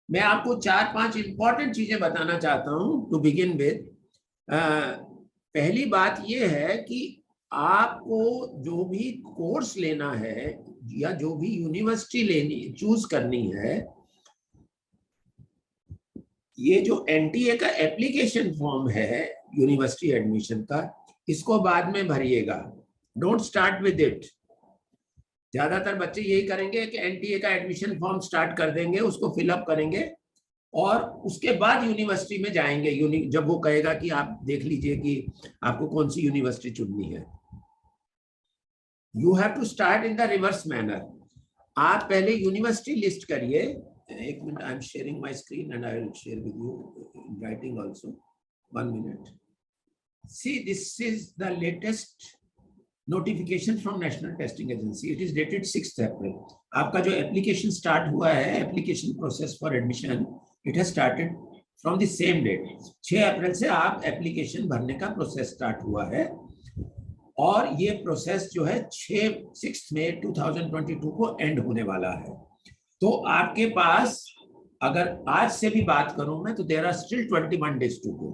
मैं आपको 4-5 इंपॉर्टेंट चीजें बताना चाहता हूं टू बिगिन विद। पहली बात यह है कि आपको जो भी कोर्स लेना है या जो भी यूनिवर्सिटी लेनी चूज करनी है, ये जो एनटीए का एप्लीकेशन फॉर्म है यूनिवर्सिटी एडमिशन का, इसको बाद में भरिएगा। Don't start with it. ज्यादातर बच्चे यही करेंगे कि एनटीए का एडमिशन फॉर्म स्टार्ट कर देंगे, उसको फिलअप करेंगे और उसके बाद यूनिवर्सिटी में जाएंगे। जब वो कहेगा कि आप देख लीजिए कि आपको कौन सी यूनिवर्सिटी चुननी है। You have to start in the reverse manner. आप पहले यूनिवर्सिटी लिस्ट करिए। एक minute, I am sharing my screen and I will share with you in writing also. 1 मिनट। See, this is the latest notification from National Testing Agency. It is dated 6 April. आपका जो application start हुआ है, application process for admission, it has started from the same date. 6 अप्रैल से आप application भरने का प्रोसेस स्टार्ट हुआ है और ये प्रोसेस जो है 6 मई 2022 को एंड होने वाला है। तो आपके पास, अगर आज से भी बात करूं मैं, तो there are still 21 days to go.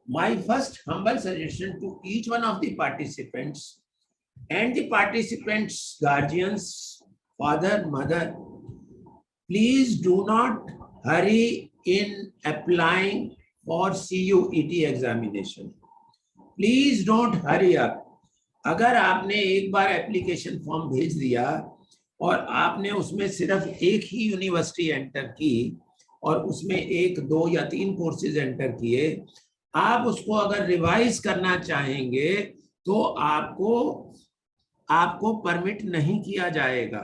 My first humble suggestion to each one of the participants and the participants' guardians, father, mother, please do not hurry in applying for CUET examination. Please don't hurry up. अगर आपने एक बार application form भेज दिया और आपने उसमें सिर्फ एक ही यूनिवर्सिटी एंटर की और उसमें 1, 2 या 3 कोर्सेज एंटर किए, आप उसको अगर रिवाइज करना चाहेंगे तो आपको परमिट नहीं किया जाएगा।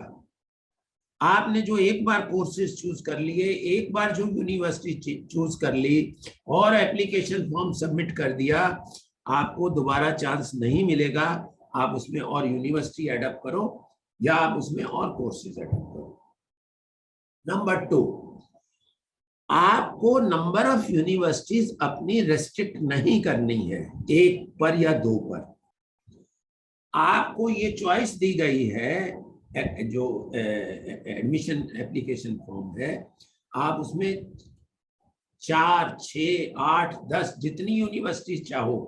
आपने जो एक बार कोर्सेज चूज कर लिए, एक बार जो यूनिवर्सिटी चूज कर ली और एप्लीकेशन फॉर्म सबमिट कर दिया, आपको दोबारा चांस नहीं मिलेगा। आप उसमें और यूनिवर्सिटी एडअप करो या आप उसमें और कोर्सेज एडअप करो। नंबर 2, आपको नंबर ऑफ यूनिवर्सिटीज अपनी रेस्ट्रिक्ट नहीं करनी है 1 पर या 2 पर। आपको ये चॉइस दी गई है, जो एडमिशन एप्लीकेशन फॉर्म है, आप उसमें 4, 6, 8, 10 जितनी यूनिवर्सिटीज चाहो।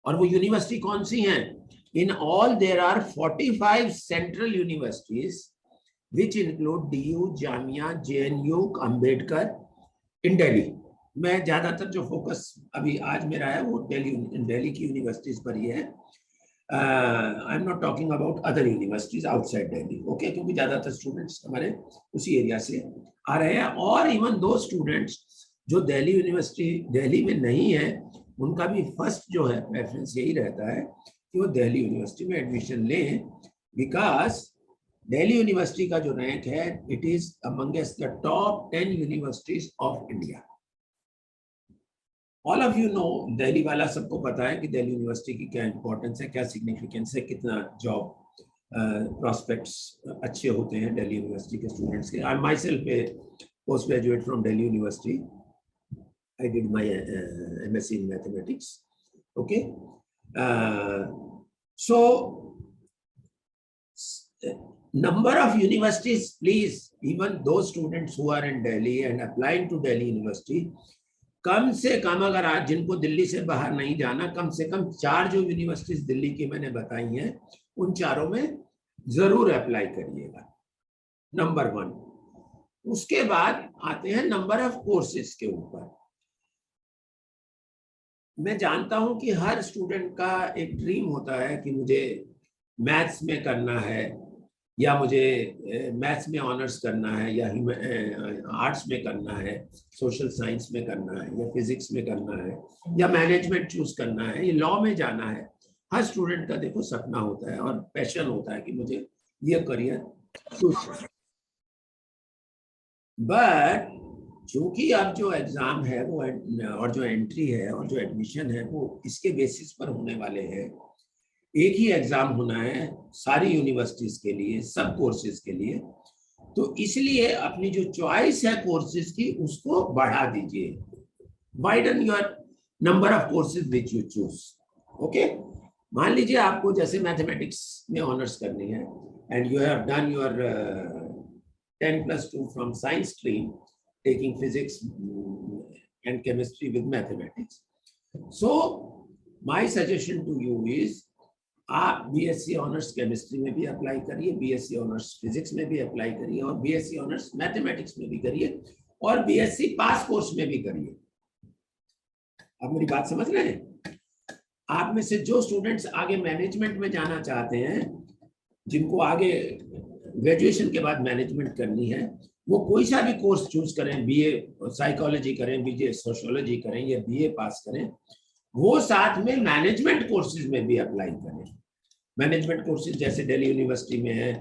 और वो यूनिवर्सिटी कौन सी हैं? In all there are 45 central universities which include DU, Jamia, JNU, Ambedkar in Delhi. मैं ज्यादातर जो फोकस अभी आज मेरा है वो दिल्ली की यूनिवर्सिटीज पर ही है। I am not talking about other universities outside Delhi, okay, क्योंकि ज्यादातर स्टूडेंट्स हमारे उसी एरिया से आ रहे हैं। और इवन दो स्टूडेंट्स जो दिल्ली यूनिवर्सिटी दिल्ली में नहीं है, उनका भी फर्स्ट जो है प्रेफरेंस यही रहता है कि वो दिल्ली यूनिवर्सिटी में एडमिशन लें, बिकॉज दिल्ली यूनिवर्सिटी का जो रैंक है, it is amongst the top 10 universities of India. All of you no, Delhi वाला सबको पता है कि दिल्ली यूनिवर्सिटी की क्या इंपॉर्टेंस है, क्या सिग्निफिकेंस है, कितना जॉब प्रोस्पेक्ट्स अच्छे होते हैं दिल्ली यूनिवर्सिटी के स्टूडेंट्स के। I myself a post graduate from Delhi university. I did my MSc in mathematics. Okay, so number of universities, please, even those students who are in Delhi and applying to Delhi University, कम से कम, अगर आज जिनको दिल्ली से बाहर नहीं जाना, कम से कम 4 जो यूनिवर्सिटीज दिल्ली की मैंने बताई हैं, उन 4 में जरूर अप्लाई करिएगा। नंबर 1। उसके बाद आते हैं नंबर ऑफ कोर्सेज के ऊपर। मैं जानता हूं कि हर स्टूडेंट का एक ड्रीम होता है कि मुझे मैथ्स में करना है, या मुझे मैथ्स में ऑनर्स करना है, या आर्ट्स में करना है, सोशल साइंस में करना है, या फिजिक्स में करना है, या मैनेजमेंट चूज करना है, या लॉ में जाना है। हर स्टूडेंट का देखो सपना होता है और पैशन होता है कि मुझे ये करियर चूज करना। बट चूंकि अब जो एग्जाम है वो और जो एंट्री है और जो एडमिशन है वो इसके बेसिस पर होने वाले हैं। एक ही एग्जाम होना है सारी यूनिवर्सिटीज के लिए, सब कोर्सेज के लिए। तो इसलिए अपनी जो चॉइस है कोर्सेज की, उसको बढ़ा दीजिए। Widen your number of courses which you choose. Okay, मान लीजिए आपको जैसे मैथमेटिक्स में ऑनर्स करनी है and you have done your 10+2 from science stream, taking physics and chemistry with mathematics. So my suggestion to you is आप BSc honours chemistry में भी अप्लाई करिए, बीएससी ऑनर्स फिजिक्स में भी अप्लाई करिए और बीएससी ऑनर्स मैथमेटिक्स में भी करिए और बीएससी पास कोर्स में भी करिए। आप मेरी बात समझ रहे हैं? आप में से जो स्टूडेंट्स आगे मैनेजमेंट में जाना चाहते हैं, जिनको आगे ग्रेजुएशन के बाद मैनेजमेंट करनी है, वो कोई सा भी कोर्स चूज करें, बीए साइकोलॉजी करें, बीए सोशियोलॉजी करें या बीए पास करें, वो साथ में मैनेजमेंट कोर्सेज में भी अप्लाई करें। मैनेजमेंट कोर्सेज जैसे दिल्ली यूनिवर्सिटी में है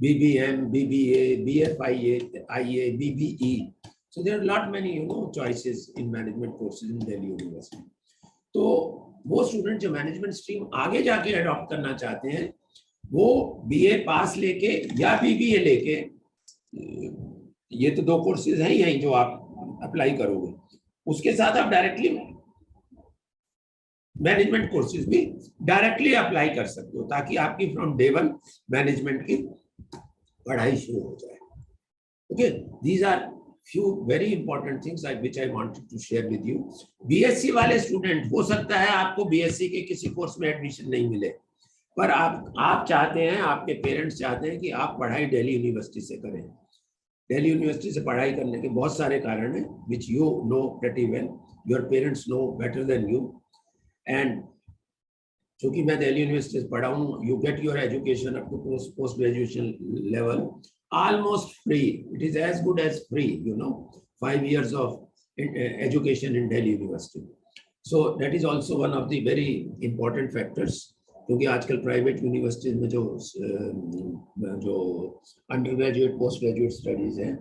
बीबीएम, बीबीए, बीएफआईए, आईए, BBE, so there are lot many choices in management courses in Delhi University. तो वो स्टूडेंट जो मैनेजमेंट स्ट्रीम आगे जाके अडॉप्ट करना चाहते हैं, वो बीए पास लेके या बीबीए लेके, ये तो 2 कोर्सेज हैं ही जो आप अप्लाई करोगे, उसके साथ आप डायरेक्टली मैनेजमेंट कोर्सेज भी डायरेक्टली अप्लाई कर सकते हो, ताकि आपकी फ्रॉम डे 1 मैनेजमेंट की पढ़ाई शुरू हो जाए। Okay, these are few very important things which I wanted to share with you. BSc वाले स्टूडेंट, हो सकता है आपको बीएससी के किसी कोर्स में एडमिशन नहीं मिले, पर आप चाहते हैं, आपके पेरेंट्स चाहते हैं कि आप पढ़ाई दिल्ली यूनिवर्सिटी से करें। दिल्ली यूनिवर्सिटी से पढ़ाई करने के बहुत सारे कारण हैं, which you know pretty well, your parents know better than you, and चूंकि मैं दिल्ली यूनिवर्सिटी से पढ़ा हूँ, you get your education up to post graduation level almost free. It is as good as free, 5 years of education in Delhi University. So that is also one of the very important factors, क्योंकि आजकल private universities में जो under graduate post graduate studies हैं,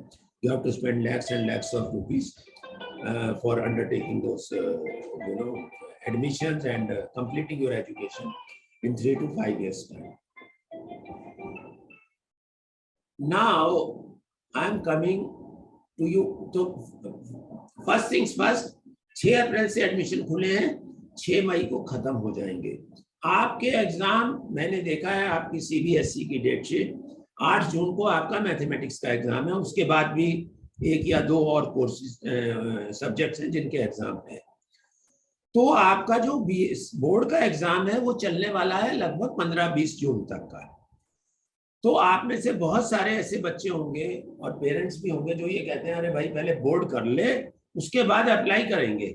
you have to spend lakhs and lakhs of rupees for undertaking those admissions and completing your education in 3 to 5 years time. Now I am coming to you. तो first things first, 6 अप्रैल से admission खुले हैं, 6 मई को खत्म हो जाएंगे आपके एग्जाम। मैंने देखा है आपकी सीबीएसई की डेट से 8 जून को आपका मैथमेटिक्स का एग्जाम है, उसके बाद भी 1 या 2 और कोर्सेज सब्जेक्ट्स हैं जिनके एग्जाम है। तो आपका जो बोर्ड का एग्जाम है वो चलने वाला है लगभग 15-20 जून तक का। तो आप में से बहुत सारे ऐसे बच्चे होंगे और पेरेंट्स भी होंगे जो ये कहते हैं अरे भाई पहले बोर्ड कर ले उसके बाद अप्लाई करेंगे।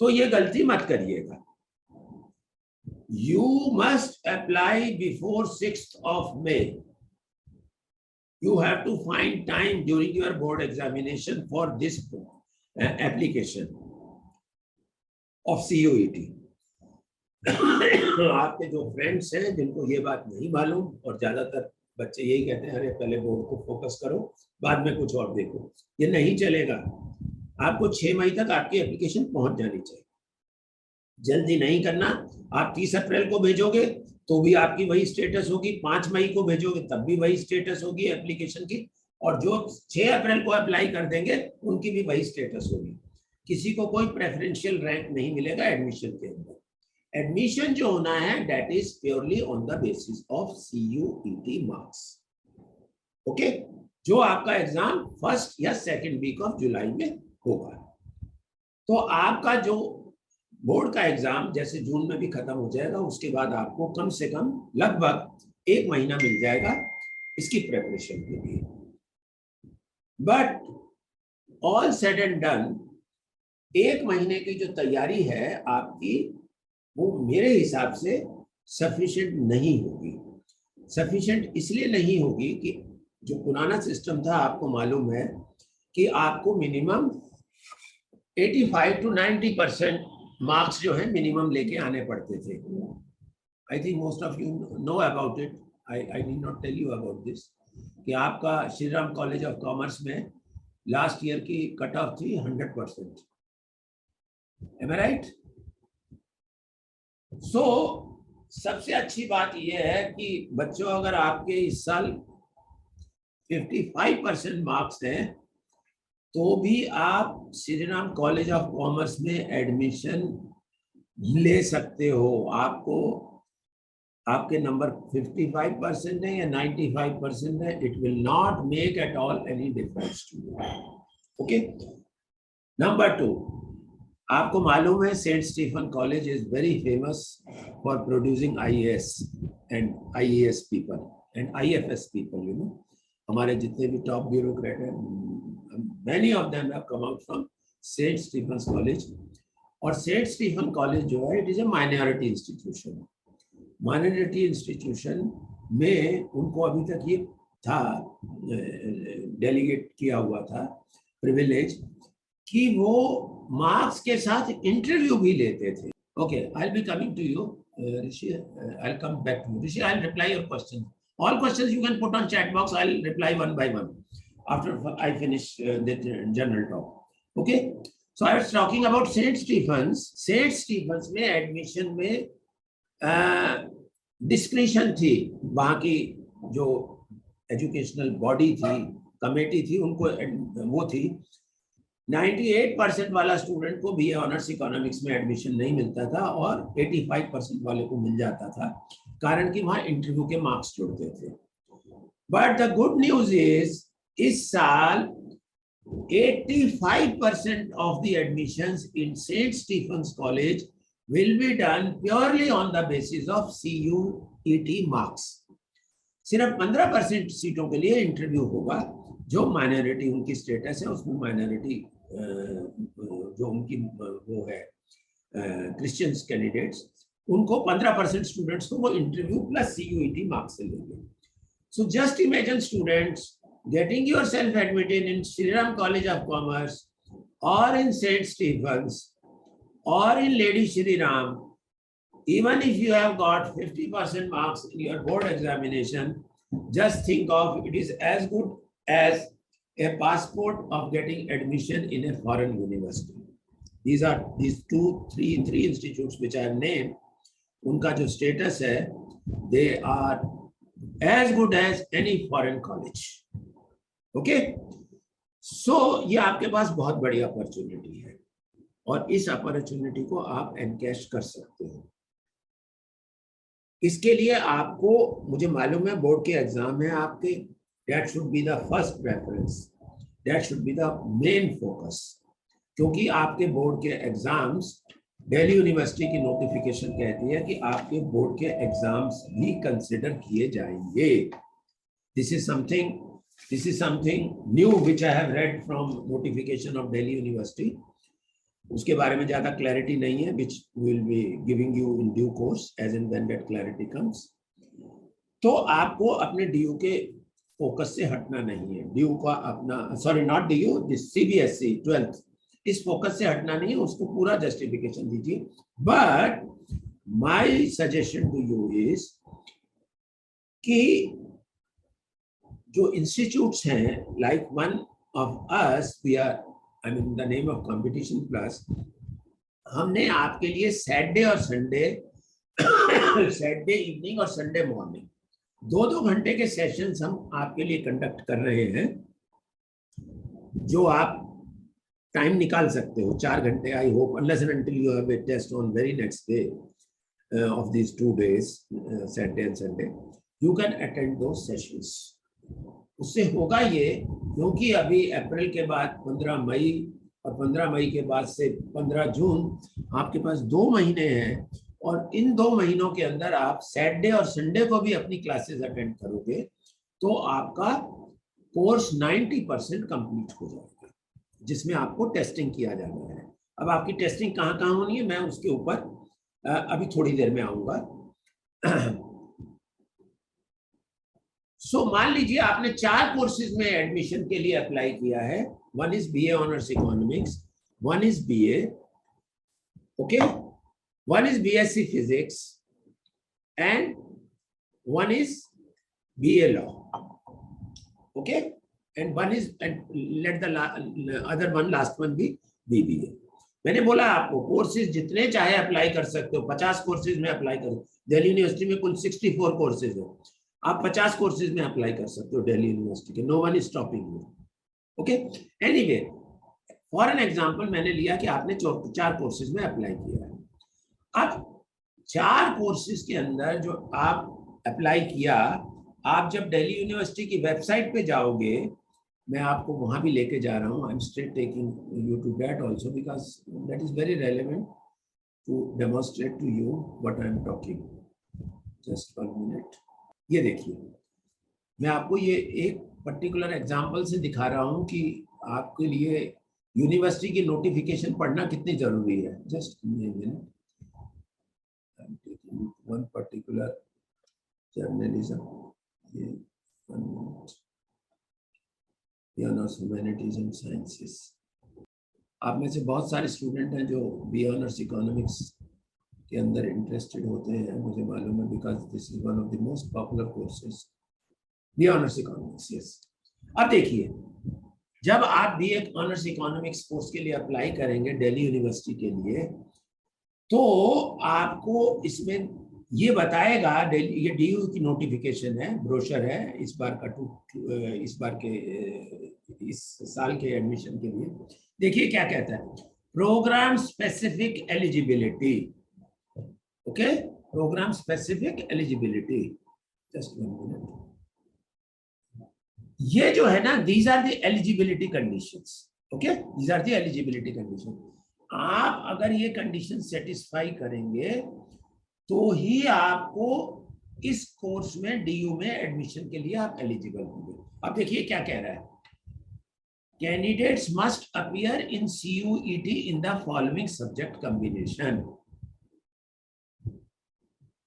तो ये गलती मत करिएगा। You must apply before 6th of May. You have to find time during your board examination for this application of CUET. आपके जो फ्रेंड्स हैं जिनको ये बात नहीं मालूम, और ज्यादातर बच्चे यही कहते हैं अरे पहले बोर्ड को फोकस करो बाद में कुछ और देखो, ये नहीं चलेगा। आपको 6 मई तक आपकी एप्लीकेशन पहुंच जानी चाहिए, जल्दी नहीं करना। आप 30 अप्रैल को भेजोगे तो भी आपकी वही स्टेटस होगी, 5 मई को भेजोगे तब भी वही स्टेटस होगी एप्लीकेशन की, और जो 6 अप्रैल को अप्लाई कर देंगे उनकी भी वही स्टेटस होगी। किसी को कोई प्रेफरेंशियल रैंक नहीं मिलेगा एडमिशन के अंदर। एडमिशन जो होना है that is purely on the basis of CUET marks. Okay, जो आपका एग्जाम 1st या 2nd वीक ऑफ जुलाई में होगा। तो आपका जो बोर्ड का एग्जाम जैसे जून में भी खत्म हो जाएगा, उसके बाद आपको कम से कम लगभग 1 महीना मिल जाएगा इसकी प्रिपरेशन के लिए। But all said and done, 1 महीने की जो तैयारी है आपकी वो मेरे हिसाब से सफिशिएंट नहीं होगी। सफिशिएंट इसलिए नहीं होगी कि जो पुराना सिस्टम था आपको मालूम है कि आपको मिनिमम 85 to 90% मार्क्स जो है मिनिमम लेके आने पड़ते थे। I think most of you know about it, I need not tell you about this, कि आपका Shri Ram College of Commerce में लास्ट ईयर की कट ऑफ थी 100%। एम आई राइट? सो सबसे अच्छी बात यह है कि बच्चों अगर आपके इस साल 55% मार्क्स हैं तो भी आप Shri Ram College of Commerce में एडमिशन ले सकते हो। आपको आपके नंबर 55% है या 95% है, it will not make at all any difference to you. Okay. Number 2, आपको मालूम है Saint Stephen College is very famous for producing IAS and IAS people and IFS people, you know. हमारे जितने भी टॉप ब्यूरोक्रेट हैं, many of them have come out from Saint Stephen College. और Saint Stephen College जो है, it is a minority institution. Minority institution में उनको अभी तक ये था, डेलीगेट किया हुआ था प्रिविलेज, कि वो मार्क्स के साथ इंटरव्यू भी लेते थे। Okay, I will be coming to you Rishi, I will come back to you Rishi, I will reply your question, all questions you can put on chat box, I will reply one by one after I finish the general talk. Okay, so I was talking about Saint Stephen's. Saint Stephen's में admission में discretion थी, वहां की जो educational body थी, committee थी, उनको वो थी 98% वाला स्टूडेंट को बीए ऑनर्स इकोनॉमिक्स में एडमिशन नहीं मिलता था और 85% वाले को मिल जाता था, कारण कि वहां इंटरव्यू के मार्क्स जुड़ते थे। But the good news is इस साल 85% of the admissions in St. Stephen's College will be done purely on the basis of CUET marks. सिर्फ 15% सीटों के लिए इंटरव्यू होगा, जो माइनॉरिटी उनकी स्टेटस है, उसमें माइनॉरिटी जो उनकी वो है क्रिश्चियंस कैंडिडेट्स, उनको 15% स्टूडेंट्स को वो इंटरव्यू प्लस CUET मार्क्स से लेंगे। So just imagine students getting yourself admitted in Sri Ram College of Commerce or in St. Stephen's or in Lady Shri Ram, even if you have got 50% marks in your board examination, just think of it is as good as a passport of getting admission in a foreign university. These three institutes which I have named, unka jo status hai, they are as good as any foreign college. Okay, so ये आपके पास बहुत बड़ी opportunity है और इस opportunity को आप encash कर सकते हो। इसके लिए आपको, मुझे मालूम है बोर्ड के एग्जाम है आपके, that should be the first preference, that should be the main focus, क्योंकि आपके बोर्ड के एग्जाम्स, दिल्ली यूनिवर्सिटी की नोटिफिकेशन कहती है कि आपके बोर्ड के एग्जाम्स भी कंसिडर किए जाएंगे। This is something new which I have read from notification of Delhi University. उसके बारे में ज्यादा क्लैरिटी नहीं है, which will be giving you in due course as and when that clarity comes. तो आपको अपने DU के फोकस से हटना नहीं है, DU का अपना, sorry not DU, CBSE 12th, इस फोकस से हटना नहीं है, उसको पूरा जस्टिफिकेशन दीजिए। But my suggestion to you is कि जो इंस्टीट्यूट्स हैं, like one of us, we are, I mean the name of Competition Plus, हमने आपके लिए सैटरडे और संडे, सैटरडे इवनिंग और संडे मॉर्निंग 2-2 घंटे के सेशंस हम आपके लिए कंडक्ट कर रहे हैं, जो आप टाइम निकाल सकते हो 4 घंटे। I hope unless and until you have a test on very next day of these 2 days, Saturday and Sunday, you can attend those sessions. उससे होगा ये, क्योंकि अभी अप्रैल के बाद 15 मई और 15 मई के बाद से 15 जून आपके पास 2 महीने हैं, और इन 2 महीनों के अंदर आप सैटरडे और संडे को भी अपनी क्लासेस अटेंड करोगे तो आपका कोर्स 90% कंप्लीट हो जाएगा, जिसमें आपको टेस्टिंग किया जाना है। अब आपकी टेस्टिंग कहाँ होनी है, मैं उसके ऊपर अभी थोड़ी देर में आऊंगा। सो मान लीजिए आपने 4 कोर्सेज में एडमिशन के लिए अप्लाई किया है। One is BA honours economics, one is BA, okay, one is BSc physics and one is BA law, okay, and one is, and let the other one, last one भी BBA. मैंने बोला आपको courses जितने चाहे apply कर सकते हो, 50 courses में अप्लाई करो। दिल्ली यूनिवर्सिटी में कुल 64 कोर्सेज है, आप 50 कोर्सेज में अप्लाई कर सकते हो दिल्ली यूनिवर्सिटी के, no one is stopping you, okay. Anyway, for an example मैंने लिया कि आपने 4 कोर्सेज में अप्लाई किया है। अब 4 कोर्सेज के अंदर जो आप अप्लाई किया, आप जब दिल्ली यूनिवर्सिटी की वेबसाइट पे जाओगे मैं आपको वहां भी लेके जा रहा हूँ. I am still taking you to that also because that is very relevant to demonstrate to you what I am talking. Just 1 minute. ये देखिए, मैं आपको ये एक पर्टिकुलर एग्जांपल से दिखा रहा हूँ कि आपके लिए यूनिवर्सिटी की नोटिफिकेशन पढ़ना कितनी जरूरी है. Just minute. One particular journalism. ये 1 minute. Honours humanities and sciences. आप में से बहुत सारे स्टूडेंट हैं जो बी ऑनर्स इकोनॉमिक्स के अंदर इंटरेस्टेड होते हैं, मुझे मालूम है, because this is one of the most popular courses, B honours economics. Yes. अब देखिए, जब आप बी ऑनर्स इकोनॉमिक्स कोर्स के लिए अप्लाई करेंगे दिल्ली यूनिवर्सिटी के लिए, तो आपको इसमें ये बताएगा, ये डीयू की नोटिफिकेशन है, ब्रोशर है इस बार का, इस बार के इस साल के एडमिशन के लिए. देखिए क्या कहता है, program specific eligibility. Okay, program specific eligibility. Just 1 minute. ये जो है ना, these are the eligibility conditions. Okay, these are the eligibility condition. आप अगर ये कंडीशन सेटिस्फाई करेंगे तो ही आपको इस कोर्स में डीयू में एडमिशन के लिए आप एलिजिबल होंगे. अब देखिए क्या कह रहा है, candidates must appear in CUET in the following subject combination.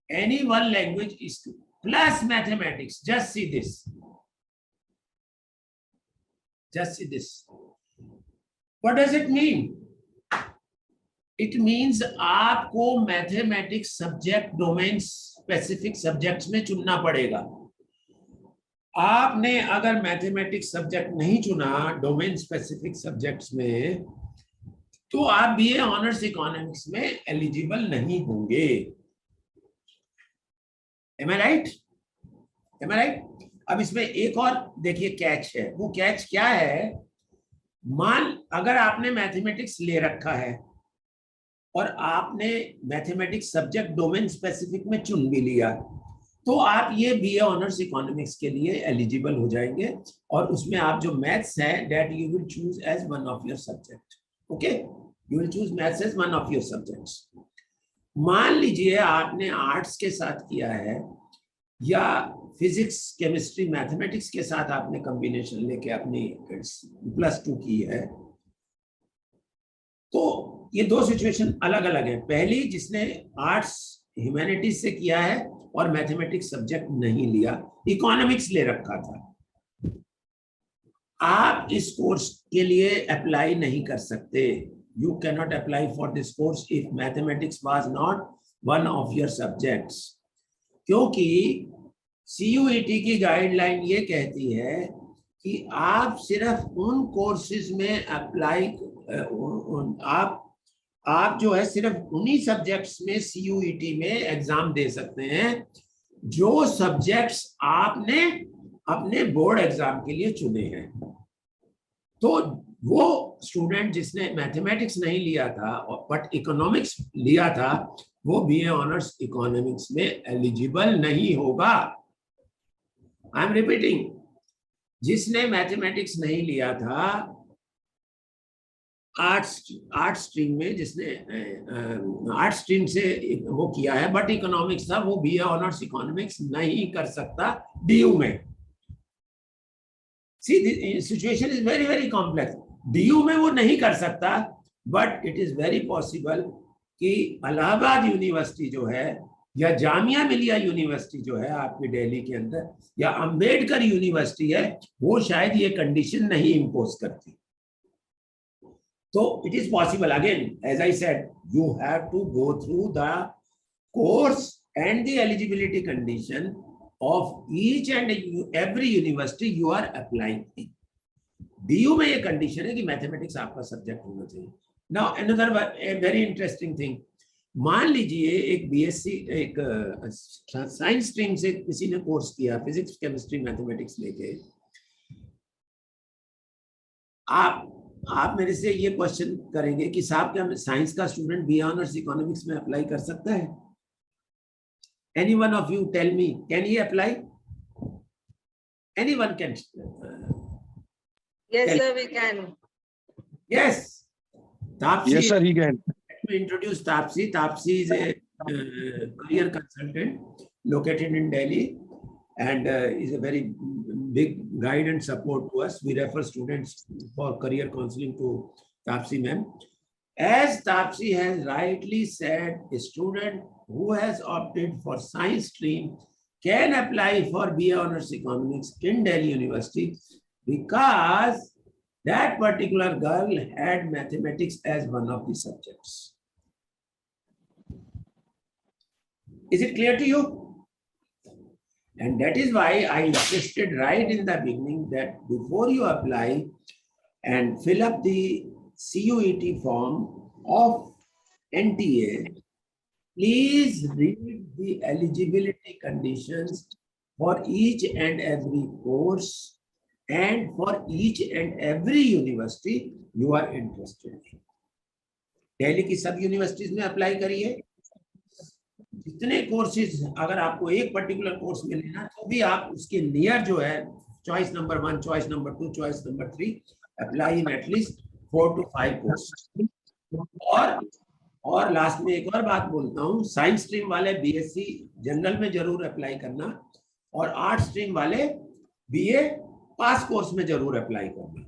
Any one language is plus mathematics. Just see this. Just see this. What does it mean? It means आपको mathematics subject domain specific subjects में चुनना पड़ेगा. आपने अगर mathematics subject नहीं चुना domain specific subjects में, तो आप बीए ऑनर्स इकोनॉमिक्स में एलिजिबल नहीं होंगे. Am I right? Am I right? अब इसमें एक और देखिए कैच है. वो कैच क्या है, मान अगर आपने मैथमेटिक्स ले रखा है और आपने मैथमेटिक्स सब्जेक्ट डोमेन स्पेसिफिक में चुन भी लिया, तो आप ये बीए ऑनर्स इकोनॉमिक्स के लिए एलिजिबल हो जाएंगे. और उसमें आप जो मैथ्स है that you will choose as one of your subject. Okay, you will choose maths as one of your subjects. मान लीजिए आपने आर्ट्स के साथ किया है या फिजिक्स केमिस्ट्री मैथमेटिक्स के साथ आपने कॉम्बिनेशन लेके अपनी +2 की है, तो ये दो सिचुएशन अलग अलग है. पहली, जिसने आर्ट्स ह्यूमैनिटीज से किया है और मैथमेटिक्स सब्जेक्ट नहीं लिया, इकोनॉमिक्स ले रखा था, आप इस कोर्स के लिए अप्लाई नहीं कर सकते. You can not apply for this course if mathematics was not one of your subjects. क्योंकि CUET की गाइडलाइन ये कहती है कि आप सिर्फ उन कोर्सेज में अप्लाई, आप जो है सिर्फ उन्हीं सब्जेक्ट्स में CUET में एग्जाम दे सकते हैं जो सब्जेक्ट्स आपने अपने बोर्ड एग्जाम के लिए चुने हैं. तो वो स्टूडेंट जिसने मैथमेटिक्स नहीं लिया था बट इकोनॉमिक्स लिया था, वो बीए ऑनर्स इकोनॉमिक्स में एलिजिबल नहीं होगा. आई एम रिपीटिंग, जिसने मैथमेटिक्स नहीं लिया था आर्ट स्ट्रीम में, जिसने आर्ट स्ट्रीम से वो किया है बट इकोनॉमिक्स था, वो बीए ऑनर्स इकोनॉमिक्स नहीं कर सकता डीयू में. See the situation is very very complex. DU में वो नहीं कर सकता, but it is very possible कि इलाहाबाद यूनिवर्सिटी जो है, या जामिया मिलिया यूनिवर्सिटी जो है आपके दिल्ली के अंदर, या अंबेडकर यूनिवर्सिटी है, वो शायद ये कंडीशन नहीं इम्पोज करती. तो it is possible. Again as I said, you have to go through the course and the eligibility condition of each and every university you are applying in. DU में ये condition है कि mathematics आपका subject होना चाहिए. Now another very interesting thing, मान लीजिए एक बीएससी, एक साइंस स्ट्रीम से किसी ने कोर्स किया, फिजिक्स केमिस्ट्री मैथमेटिक्स लेके, आप मेरे से ये क्वेश्चन करेंगे कि साहब क्या साइंस का स्टूडेंट बी ऑनर्स इकोनॉमिक्स में अप्लाई कर सकता है? Any one of you tell me, can he apply? Any one can. Yes, sir, we can. Yes. Tapsi. Yes, sir, he can. Let me introduce Tapsi. Tapsi is a career consultant located in Delhi and is a very big guide and support to us. We refer students for career counseling to Tapsi ma'am. As Tapsi has rightly said, a student who has opted for science stream can apply for BA Honors Economics in Delhi University because that particular girl had mathematics as one of the subjects. Is it clear to you? And that is why I insisted right in the beginning that before you apply and fill up the CUET form of NTA, please read the eligibility conditions for each and every course and for each and every university you are interested in. Delhi की सब universities में apply करिए. जितने courses अगर आपको एक particular course में लेना तो भी आप उसके नियर जो है choice number 1, choice number 2, choice number 3 apply in at least 4 to 5 courses. और लास्ट में एक और बात बोलता हूँ, साइंस स्ट्रीम वाले बीएससी जनरल में जरूर अप्लाई करना और आर्ट स्ट्रीम वाले बीए पास कोर्स में जरूर अप्लाई करना.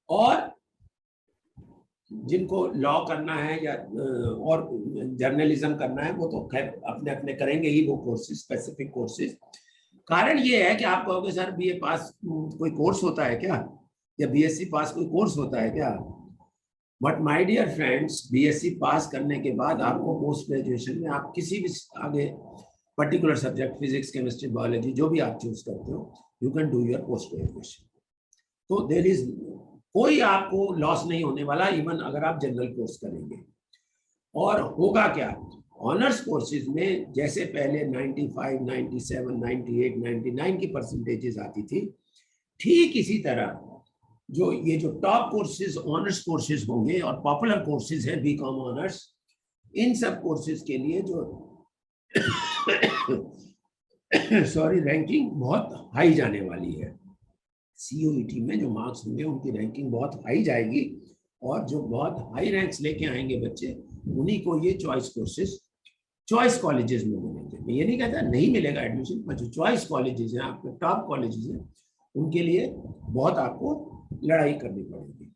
और जिनको लॉ करना है या और जर्नलिज्म करना है वो तो खैर अपने अपने करेंगे ही वो कोर्सेज, स्पेसिफिक कोर्सेज. कारण ये है कि आप कहोगे सर बीए पास कोई कोर्स होता है क्या, या बीएससी पास कोई कोर्स होता है क्या? But my dear friends, BSc pass करने के बाद आपको पोस्ट ग्रेजुएशन में आप किसी भी आगे particular subject physics, chemistry, biology जो भी आप चूज करते हो, you can do your post graduation. तो देयर इज कोई आपको लॉस नहीं होने वाला इवन अगर आप जनरल कोर्स करेंगे. और होगा क्या, ऑनर्स कोर्सेज में जैसे पहले 95, 97, 98, 99 की परसेंटेजेस आती थी, ठीक इसी तरह जो ये जो टॉप कोर्सेज ऑनर्स कोर्सेज होंगे और पॉपुलर कोर्सेज है बीकॉम ऑनर्स, इन सब कोर्सेज के लिए जो सॉरी रैंकिंग बहुत हाई जाने वाली है. सीयूईटी में जो मार्क्स होंगे उनकी रैंकिंग बहुत हाई जाएगी और जो बहुत हाई रैंक्स लेके आएंगे बच्चे, उन्हीं को ये चॉइस कोर्सेज चॉइस कॉलेजेस में मिलेंगे. मैं ये नहीं कहता नहीं मिलेगा एडमिशन, पर जो चॉइस कॉलेजेस हैं, आपके टॉप कॉलेजेस हैं, उनके लिए बहुत आपको लड़ाई करनी पड़ेगी.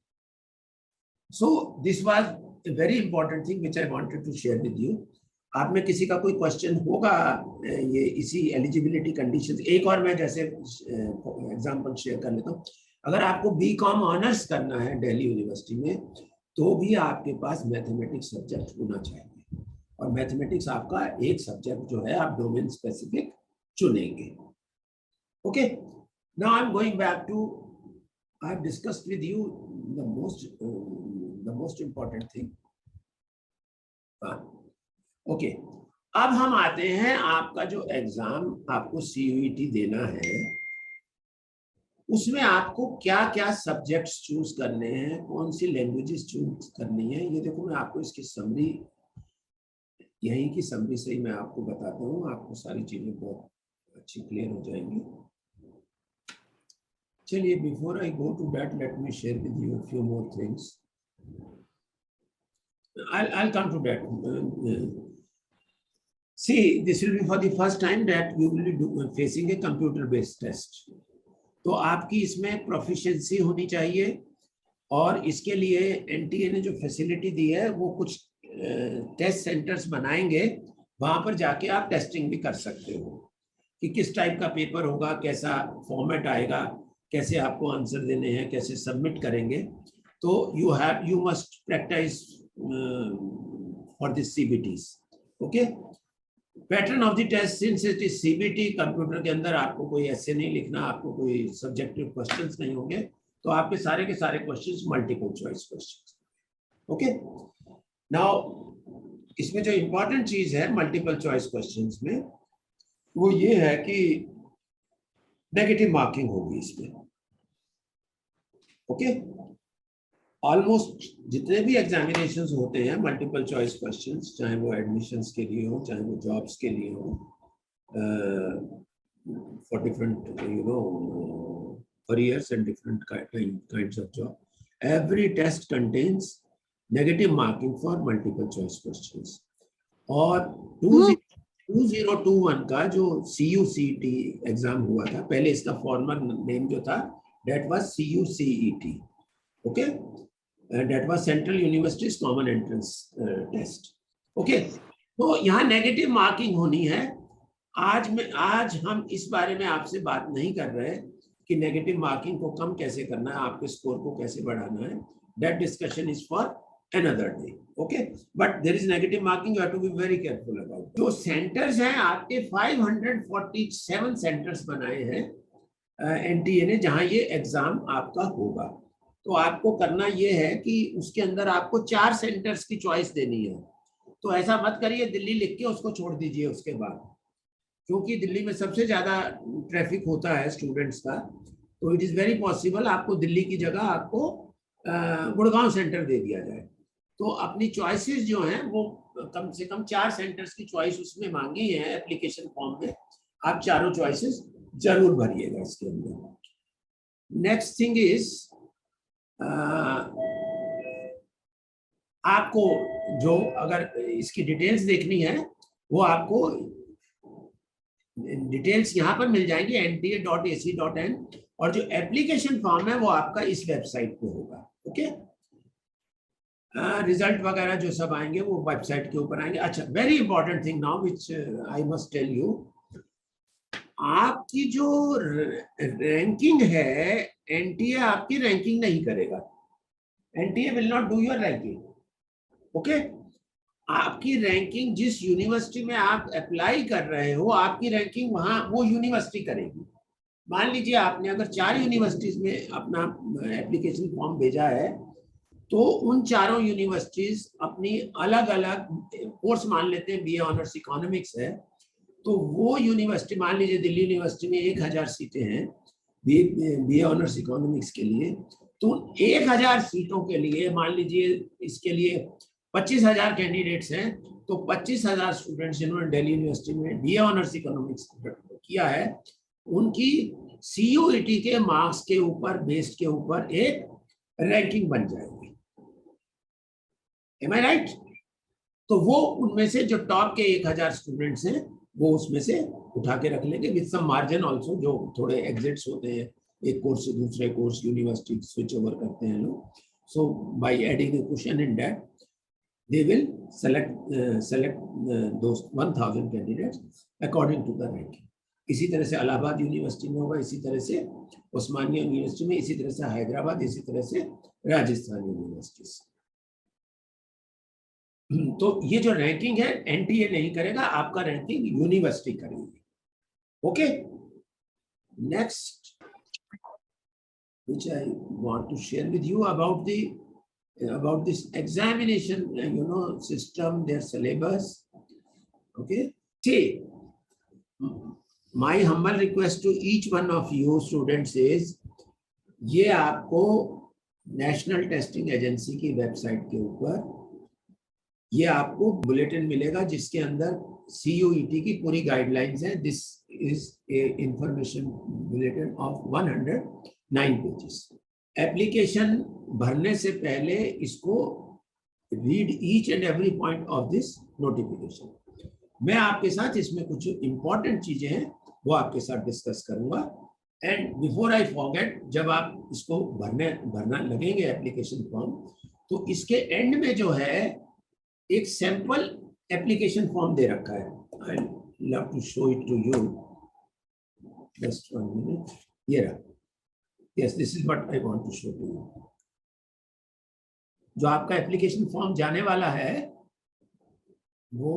So this was a very important thing which I wanted to share with you. आप में किसी का कोई क्वेश्चन होगा ये इसी एलिजिबिलिटी कंडीशंस. एक और मैं जैसे एग्जांपल शेयर कर लेता हूँ. अगर आपको बीकॉम ऑनर्स करना है दिल्ली यूनिवर्सिटी में, तो भी आपके पास मैथमेटिक्स सब्जेक्ट होना चाहिए और मैथमेटिक्स आपका एक सब्जेक्ट जो है आप डोमेन स्पेसिफिक चुनेंगे. Okay, now I am going back to, I have discussed with you the most important thing. Okay, अब हम आते हैं आपका जो एग्जाम आपको सीयूईटी देना है, उसमें आपको क्या क्या सब्जेक्ट्स चूज करने हैं, कौन सी लैंग्वेजेस चूज करनी है. ये देखो मैं आपको इसकी समरी, यहीं की समरी से ही मैं आपको बताता हूँ, आपको सारी चीजें बहुत अच्छी क्लियर हो जाएंगी. चलिए, before I go to that, let me share with you a few more things. I'll come to that. See, this will be for the first time that we will be facing a computer-based test. तो आपकी इसमें proficiency होनी चाहिए और इसके लिए NTA ने जो फैसिलिटी दी है वो कुछ टेस्ट सेंटर्स बनाएंगे, वहां पर जाके आप टेस्टिंग भी कर सकते हो कि किस टाइप का पेपर होगा, कैसा फॉर्मेट आएगा, कैसे आपको आंसर देने हैं, कैसे सबमिट करेंगे. तो you must practice for this CBTs. Okay, pattern of the test, since it is CBT, computer के अंदर आपको कोई ऐसे नहीं लिखना, आपको कोई सब्जेक्टिव क्वेश्चंस नहीं होंगे, तो आपके सारे के सारे questions multiple choice questions. Okay, now इसमें जो इंपॉर्टेंट चीज है मल्टीपल चॉइस क्वेश्चंस में, वो ये है कि नेगेटिव मार्किंग होगी इसमें. ओके, ऑलमोस्ट जितने भी एग्जामिनेशंस होते हैं मल्टीपल चॉइस क्वेश्चंस, चाहे वो एडमिशंस के लिए हो, चाहे वो जॉब्स के लिए हो, for different careers and different kinds of job. Every test contains negative marking for multiple choice questions. और 2021 का जो CUCET एग्जाम हुआ था, पहले इसका फॉर्मल नेम जो था that was CUCET, okay, that was Central Universities Common Entrance Test, okay. तो यहाँ नेगेटिव मार्किंग होनी है। आज हम इस बारे में आपसे बात नहीं कर रहे कि नेगेटिव मार्किंग को कम कैसे करना है, आपके स्कोर को कैसे बढ़ाना है। That discussion is for another day, okay. But there is negative marking, you have to be very careful about. जो सेंटर्स हैं आपके 547 सेंटर्स बनाए हैं एनटीए ने जहां ये एग्जाम आपका होगा। तो आपको करना ये है कि उसके अंदर आपको 4 सेंटर्स की चॉइस देनी है। तो ऐसा मत करिए दिल्ली लिख के उसको छोड़ दीजिए उसके बाद, क्योंकि दिल्ली में सबसे ज्यादा ट्रैफिक होता है स्टूडेंट्स का। तो इट इज वेरी पॉसिबल आपको दिल्ली की जगह आपको गुड़गांव सेंटर दे दिया जाए। तो अपनी चॉइसेस जो हैं वो कम से कम 4 सेंटर्स की चॉइस उसमें मांगी है एप्लीकेशन फॉर्म में। आप चारों चॉइसेस जरूर भरिएगा इसके अंदर। नेक्स्ट थिंग इज आपको जो अगर इसकी डिटेल्स देखनी है वो आपको डिटेल्स यहाँ पर मिल जाएंगी nta.ac.in, और जो एप्लीकेशन फॉर्म है वो आपका इस वेबसाइट पे होगा, ओके। रिजल्ट वगैरह जो सब आएंगे वो वेबसाइट के ऊपर आएंगे। अच्छा, very important thing now which I must tell you, आपकी जो रैंकिंग है एनटीए आपकी रैंकिंग नहीं करेगा। NTA will not do your ranking, okay. आपकी रैंकिंग जिस यूनिवर्सिटी में आप अप्लाई कर रहे हो, आपकी रैंकिंग वहां वो यूनिवर्सिटी करेगी। मान लीजिए आपने अगर 4 यूनिवर्सिटीज में अपना एप्लीकेशन फॉर्म भेजा है, तो उन चारों यूनिवर्सिटीज अपनी अलग अलग कोर्स मान लेते हैं, बीए ऑनर्स इकोनॉमिक्स है, तो वो यूनिवर्सिटी मान लीजिए दिल्ली यूनिवर्सिटी में 1000 सीटें हैं बीए ऑनर्स इकोनॉमिक्स के लिए। तो 1000 सीटों के लिए मान लीजिए इसके लिए 25,000 कैंडिडेट्स हैं, तो 25,000 स्टूडेंट्स जिन्होंने दिल्ली यूनिवर्सिटी में बीए ऑनर्स इकोनॉमिक्स किया है, उनकी सीयूईटी के मार्क्स के ऊपर बेस्ड के ऊपर एक रैंकिंग बन जाएगी। Am I right? तो वो उनमें से जो टॉप के 1000 स्टूडेंट्स हैं वो उसमें से उठा के रख लेंगे विद सम मार्जिन ऑल्सो। जो थोड़े एग्जिट्स होते हैं, एक कोर्स से दूसरे कोर्स यूनिवर्सिटी स्विच ओवर करते हैं लोग, so by adding a question in that they will select those 1000 candidates according to the ranking. इसी तरह से इलाहाबाद यूनिवर्सिटी में होगा, इसी तरह से उस्मानिया यूनिवर्सिटी में, इसी तरह से हैदराबाद, इसी तरह से राजस्थान यूनिवर्सिटी। तो ये जो रैंकिंग है एनटीए नहीं करेगा, आपका रैंकिंग यूनिवर्सिटी करेगी, okay. Next which I want to share with you about this examination, system, their syllabus, okay. See, my humble request to each one of you students is, ये आपको national Testing agency की website के ऊपर ये आपको bulletin मिलेगा जिसके अंदर CUET की पूरी गाइडलाइंस है। This is a information bulletin of 109 pages. Application भरने से पहले इसको read each and every point of this notification. मैं आपके साथ इसमें कुछ इंपॉर्टेंट चीजें हैं वो आपके साथ डिस्कस करूंगा। एंड बिफोर आई फॉरगेट, जब आप इसको भरना लगेंगे एप्लीकेशन फॉर्म, तो इसके एंड में जो है एक सैंपल एप्लीकेशन फॉर्म दे रखा है। I love to show it to you, just 1 minute. ये रहा, yes, this is what I want to show to you. जो आपका एप्लीकेशन फॉर्म जाने वाला है वो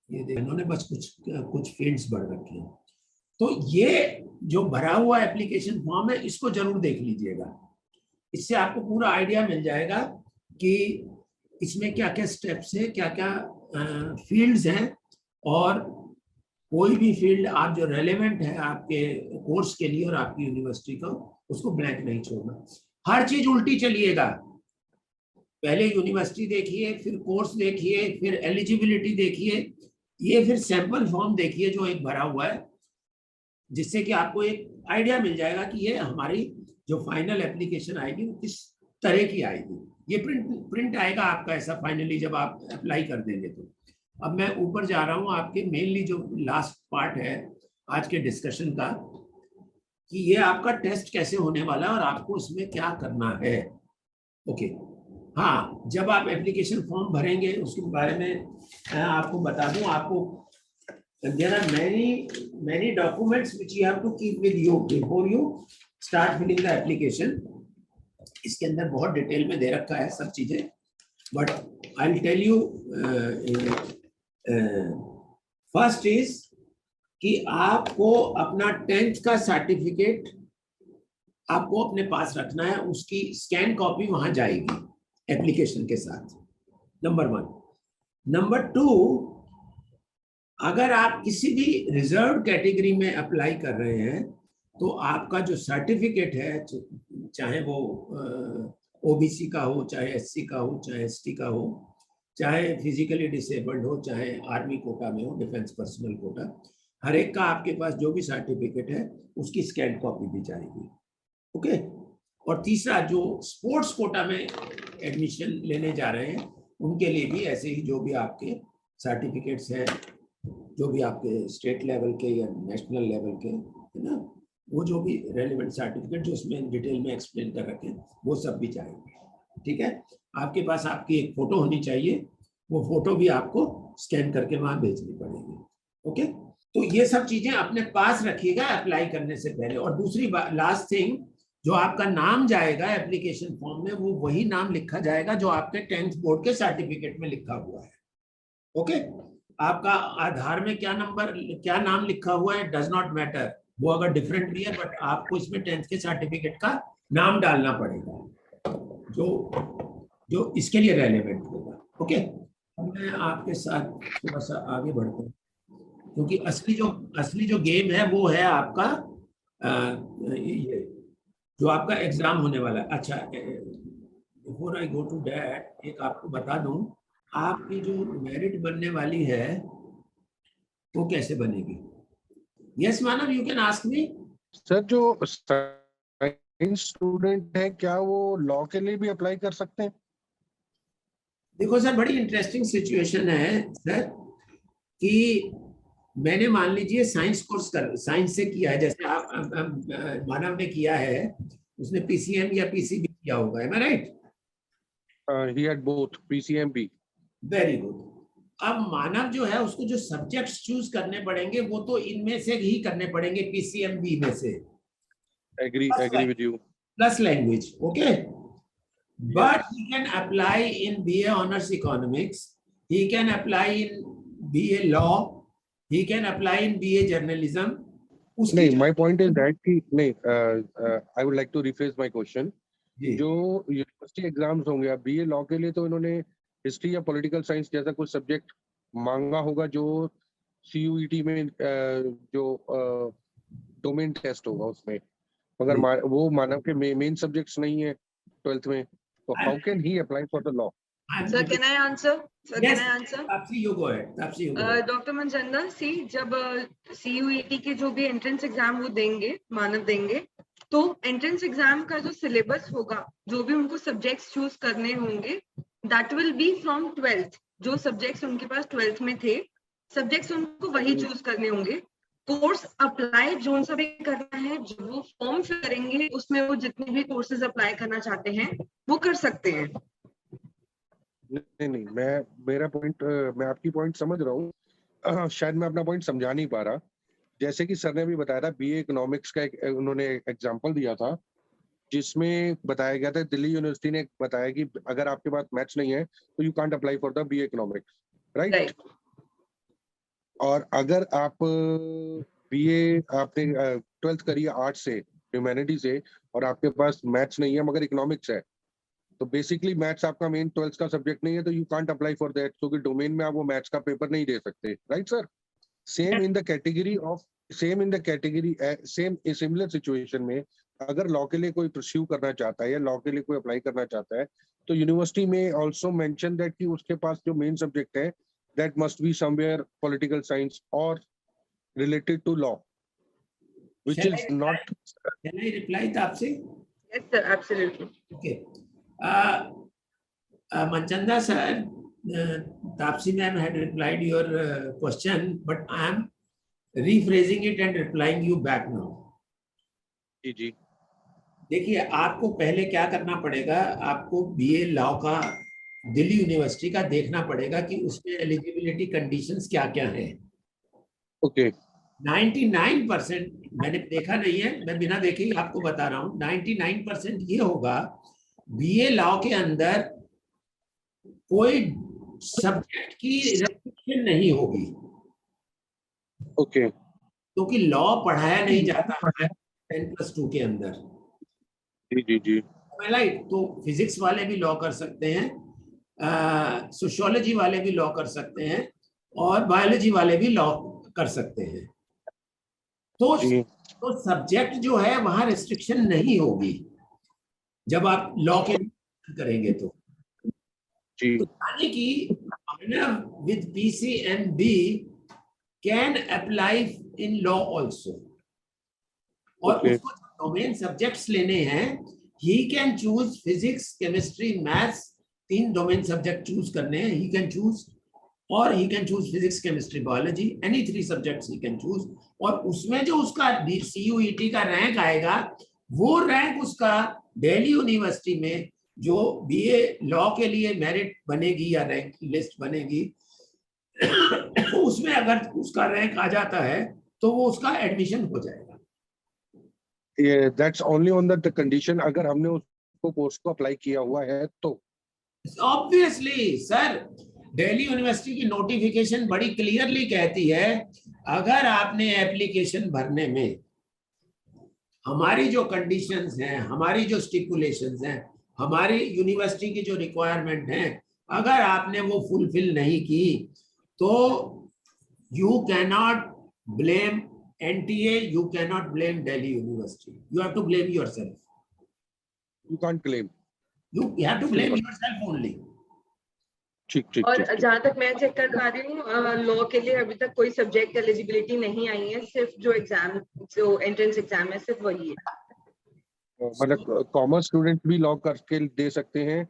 ये इन्होंने बस कुछ फील्ड्स भर रखी हैं। तो ये जो भरा हुआ एप्लीकेशन फॉर्म है इसको जरूर देख लीजिएगा। इससे आपको पूरा आइडिया मिल जाएगा कि इसमें क्या क्या स्टेप्स है, क्या क्या फील्ड्स हैं, और कोई भी फील्ड आप जो रेलेवेंट है आपके कोर्स के लिए और आपकी यूनिवर्सिटी को, उसको ब्लैंक नहीं छोड़ना। हर चीज उल्टी चलिएगा, पहले यूनिवर्सिटी देखिए, फिर कोर्स देखिए, फिर एलिजिबिलिटी देखिए, ये फिर सैंपल फॉर्म देखिए जो एक भरा हुआ है। जिससे कि आपको एक आइडिया मिल जाएगा कि ये हमारी जो फाइनल एप्लीकेशन आएगी वो किस तरह की आएगी। ये प्रिंट आएगा आपका ऐसा फाइनली जब आप अप्लाई कर देंगे तो। अब मैं ऊपर जा रहा हूँ आपके मेनली जो लास्ट पार्ट है आज के डिस्कशन का, कि ये आपका टेस्ट कैसे होने वाला है और आपको इसमें क्या करना है। ओके, हाँ, जब आप एप्लीकेशन फॉर्म भरेंगे उसके बारे में मैं आपको बता दूं, आपको there are many documents which you have to keep with you before you start filling the application. इसके अंदर बहुत डिटेल में दे रखा है सब चीजें, but I will tell you first is कि आपको अपना 10th का सर्टिफिकेट आपको अपने पास रखना है, उसकी स्कैन कॉपी वहां जाएगी एप्लीकेशन के साथ, नंबर 1। नंबर 2, अगर आप किसी भी रिजर्व कैटेगरी में अप्लाई कर रहे हैं तो आपका जो सर्टिफिकेट है, चाहे वो ओबीसी का हो, चाहे एससी का हो, चाहे एसटी का हो, चाहे फिजिकली डिसेबल्ड हो, चाहे आर्मी कोटा में हो, डिफेंस पर्सनल कोटा, हर एक का आपके पास जो भी सर्टिफिकेट है उसकी स्कैन कॉपी भी जाएगी। ओके, और तीसरा, जो स्पोर्ट्स कोटा में एडमिशन लेने जा रहे हैं उनके लिए भी ऐसे ही जो भी आपके सर्टिफिकेट्स हैं, जो भी आपके स्टेट लेवल के या नेशनल लेवल के, है ना, वो जो भी रेलेवेंट सर्टिफिकेट जो उसमें डिटेल में एक्सप्लेन कर रखे हैं वो सब भी जाएंगे। ठीक है, आपके पास आपकी एक फोटो होनी चाहिए, वो फोटो भी आपको स्कैन करके वहां भेजनी पड़ेगी। ओके, तो ये सब चीजें अपने पास रखिएगा अप्लाई करने से पहले। और दूसरी लास्ट थिंग, जो आपका नाम जाएगा एप्लीकेशन फॉर्म में वो वही नाम लिखा जाएगा जो आपके 10th बोर्ड के सर्टिफिकेट में लिखा हुआ है। ओके, आपका आधार में क्या नाम लिखा हुआ है डज नॉट मैटर, वो अगर डिफरेंट भी है, बट आपको इसमें 10th के सर्टिफिकेट का नाम डालना पड़ेगा जो इसके लिए रेलेवेंट होगा। ओके, अब मैं आपके साथ थोड़ा सा आगे बढ़ता हूँ, क्योंकि असली जो गेम है वो है आपका ये जो आपका एग्जाम होने वाला है। अच्छा, before I go to that, एक आपको बता दूं, आपकी जो मेरिट बनने वाली है वो कैसे बनेगी। Yes Manav, you can ask me. Sir, जो साइंस स्टूडेंट है क्या वो लॉ के लिए भी अप्लाई कर सकते हैं? देखो सर, बड़ी इंटरेस्टिंग सिचुएशन है सर, कि मैंने मान लीजिए साइंस से किया है, जैसे आप मानव ने किया है, उसने पीसीएम या पीसीबी किया होगा, है right? He had both PCM B. Very good. अब मानव जो है उसको जो सब्जेक्ट्स चूज करने पड़ेंगे वो तो इनमें से ही करने पड़ेंगे, पीसीएमबी में से। Agree with you. Plus language, okay, but he can apply in BA Honors Economics, he can apply in BA Law, he can apply in BA Journalism. नहीं, my point is that कि नहीं, I would like to rephrase my question. जो university exams होंगे, अब BA law के लिए तो इन्होंने हिस्ट्री या पॉलिटिकल साइंस जैसा कुछ सब्जेक्ट मांगा होगा जो सीयूईटी में जो डोमेन टेस्ट होगा उसमें, मगर वो मानव के मेन सब्जेक्ट्स नहीं है 12th में, तो how can he apply for the law? Sir, can I answer? Sir, yes, can I answer? Tapsi, you go ahead. Dr. Manjanda, see, जब CUET के जो भी एंट्रेंस एग्जाम वो देंगे, मानव देंगे, तो एंट्रेंस एग्जाम का जो सिलेबस होगा, जो भी उनको सब्जेक्ट्स चूज करने होंगे, that will be from 12th। जो सब्जेक्ट्स उनके पास 12th में थे, सब्जेक्ट्स उनको वही चूज करने होंगे। कोर्स अप्लाई जो सा भी करना है, जो वो फॉर्म फिल करेंगे उसमें वो जितने भी कोर्सेज अप्लाई करना चाहते हैं वो कर सकते हैं। नहीं, मेरा पॉइंट, मैं आपकी पॉइंट समझ रहा हूँ, शायद मैं अपना पॉइंट समझा नहीं पा रहा। जैसे कि सर ने भी बताया था, बीए इकोनॉमिक्स का उन्होंने एग्जांपल दिया था जिसमें बताया गया था, दिल्ली यूनिवर्सिटी ने बताया कि अगर आपके पास मैथ्स नहीं है तो you can't apply for the BA economics, right? और अगर आप बीए आपने 12th करी आर्ट से, ह्यूमैनिटी से, और आपके पास मैथ्स नहीं है मगर इकोनॉमिक्स है, तो बेसिकली मैथ्स आपका मेन 12th का सब्जेक्ट नहीं है, तो you can't apply for that, क्योंकि डोमेन में आप वो मैथ्स का पेपर नहीं दे सकते, right sir? Same in the category similar situation में अगर लॉ के लिए कोई परस्यू करना चाहता है या लॉ के लिए कोई अप्लाई करना चाहता है, तो यूनिवर्सिटी में ऑल्सो मेंशन दैट कि उसके पास जो मेन सब्जेक्ट है that must be somewhere political science और related to law, which Shall is I not. Can I reply Taapsee? Yes, sir, absolutely. Okay. Manchanda sir, Tapsi ma'am had replied your question, but I am rephrasing it and replying you back now. जी जी देखिए, आपको पहले क्या करना पड़ेगा, आपको BA law का Delhi university का देखना पड़ेगा कि उसमें एलिजिबिलिटी कंडीशंस क्या क्या हैं। ओके 99% मैंने देखा नहीं है, मैं बिना देखे ही आपको बता रहा हूँ, 99% ये होगा बीए लॉ के अंदर कोई सब्जेक्ट की रेस्ट्रिक्शन नहीं होगी, ओके क्योंकि लॉ पढ़ाया नहीं जाता है 10+2 के अंदर। जी जी जी राइट, तो फिजिक्स वाले भी लॉ कर सकते हैं, सोशियोलॉजी वाले भी लॉ कर सकते हैं, और बायोलॉजी वाले भी लॉ कर सकते हैं। जी तो सब्जेक्ट जो है वहां रिस्ट्रिक्शन नहीं होगी जब आप लॉ के करेंगे तो। जी तो यानी कि minor with PCMB can apply in law also, और Okay. उसको डोमेन सब्जेक्ट्स लेने हैं, he can choose physics, chemistry, maths, 3 domain subject choose करने हैं, he can choose, और he can choose physics, chemistry, biology, any 3 subjects he can choose, और उसमें जो उसका CUET का रैंक आएगा, वो रैंक उसका दिल्ली यूनिवर्सिटी में जो बीए लॉ के लिए मेरिट बनेगी या रैंक लिस्ट बनेगी उसमें अगर उसका रैंक आ जाता है तो वो उसका एडमिशन हो जाएगा। That's only on the condition अगर हमने उसको कोर्स को अप्लाई किया हुआ है तो। ऑब्वियसली सर, दिल्ली यूनिवर्सिटी की नोटिफिकेशन बड़ी क्लियरली कहती है, अगर आपने एप्लीकेशन भरने में हमारी जो कंडीशंस हैं, हमारी जो स्टिपुलेशंस हैं, हमारी यूनिवर्सिटी की जो रिक्वायरमेंट हैं, अगर आपने वो फुलफिल नहीं की तो you can not blame NTA, you cannot blame Delhi University, you have to blame yourself, You can't claim. you have to blame yourself only. ठीक ठीक और ठीक जहाँ तक मैं चेक कर पा रही हूँ, लॉ के लिए अभी तक कोई सब्जेक्ट एलिजिबिलिटी नहीं आई है, सिर्फ जो एग्जाम, जो एंट्रेंस एग्जाम है, सिर्फ वही है। मतलब कॉमर्स स्टूडेंट भी लॉ करके दे सकते हैं,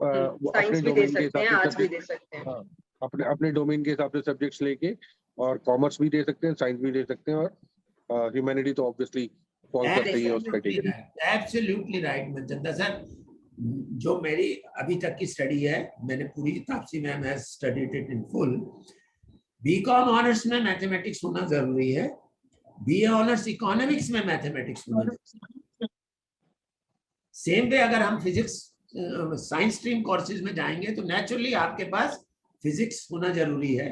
वो अपने साइंस भी दे डोमेन के सकते हैं, हिसाब आर्ट्स से भी दे सकते हैं। हाँ, अपने अपने डोमेन के हिसाब से सब्जेक्ट्स लेके, और कॉमर्स भी दे सकते हैं, साइंस भी दे सकते हैं, और ह्यूमैनिटी तो ऑब्वियसली फॉल करते ही है उस category. Absolutely right Manchanda sir, जो मेरी अभी तक की स्टडी है, मैंने पूरी, Taapsee ma'am has studied it in full. B Com honours में मैथमेटिक्स होना जरूरी है, बीए ऑनर्स इकोनॉमिक्स में मैथमेटिक्स होना जरूरी है। सेम वे अगर हम फिजिक्स साइंस स्ट्रीम कोर्सेज में जाएंगे तो नेचुरली आपके पास फिजिक्स होना जरूरी है।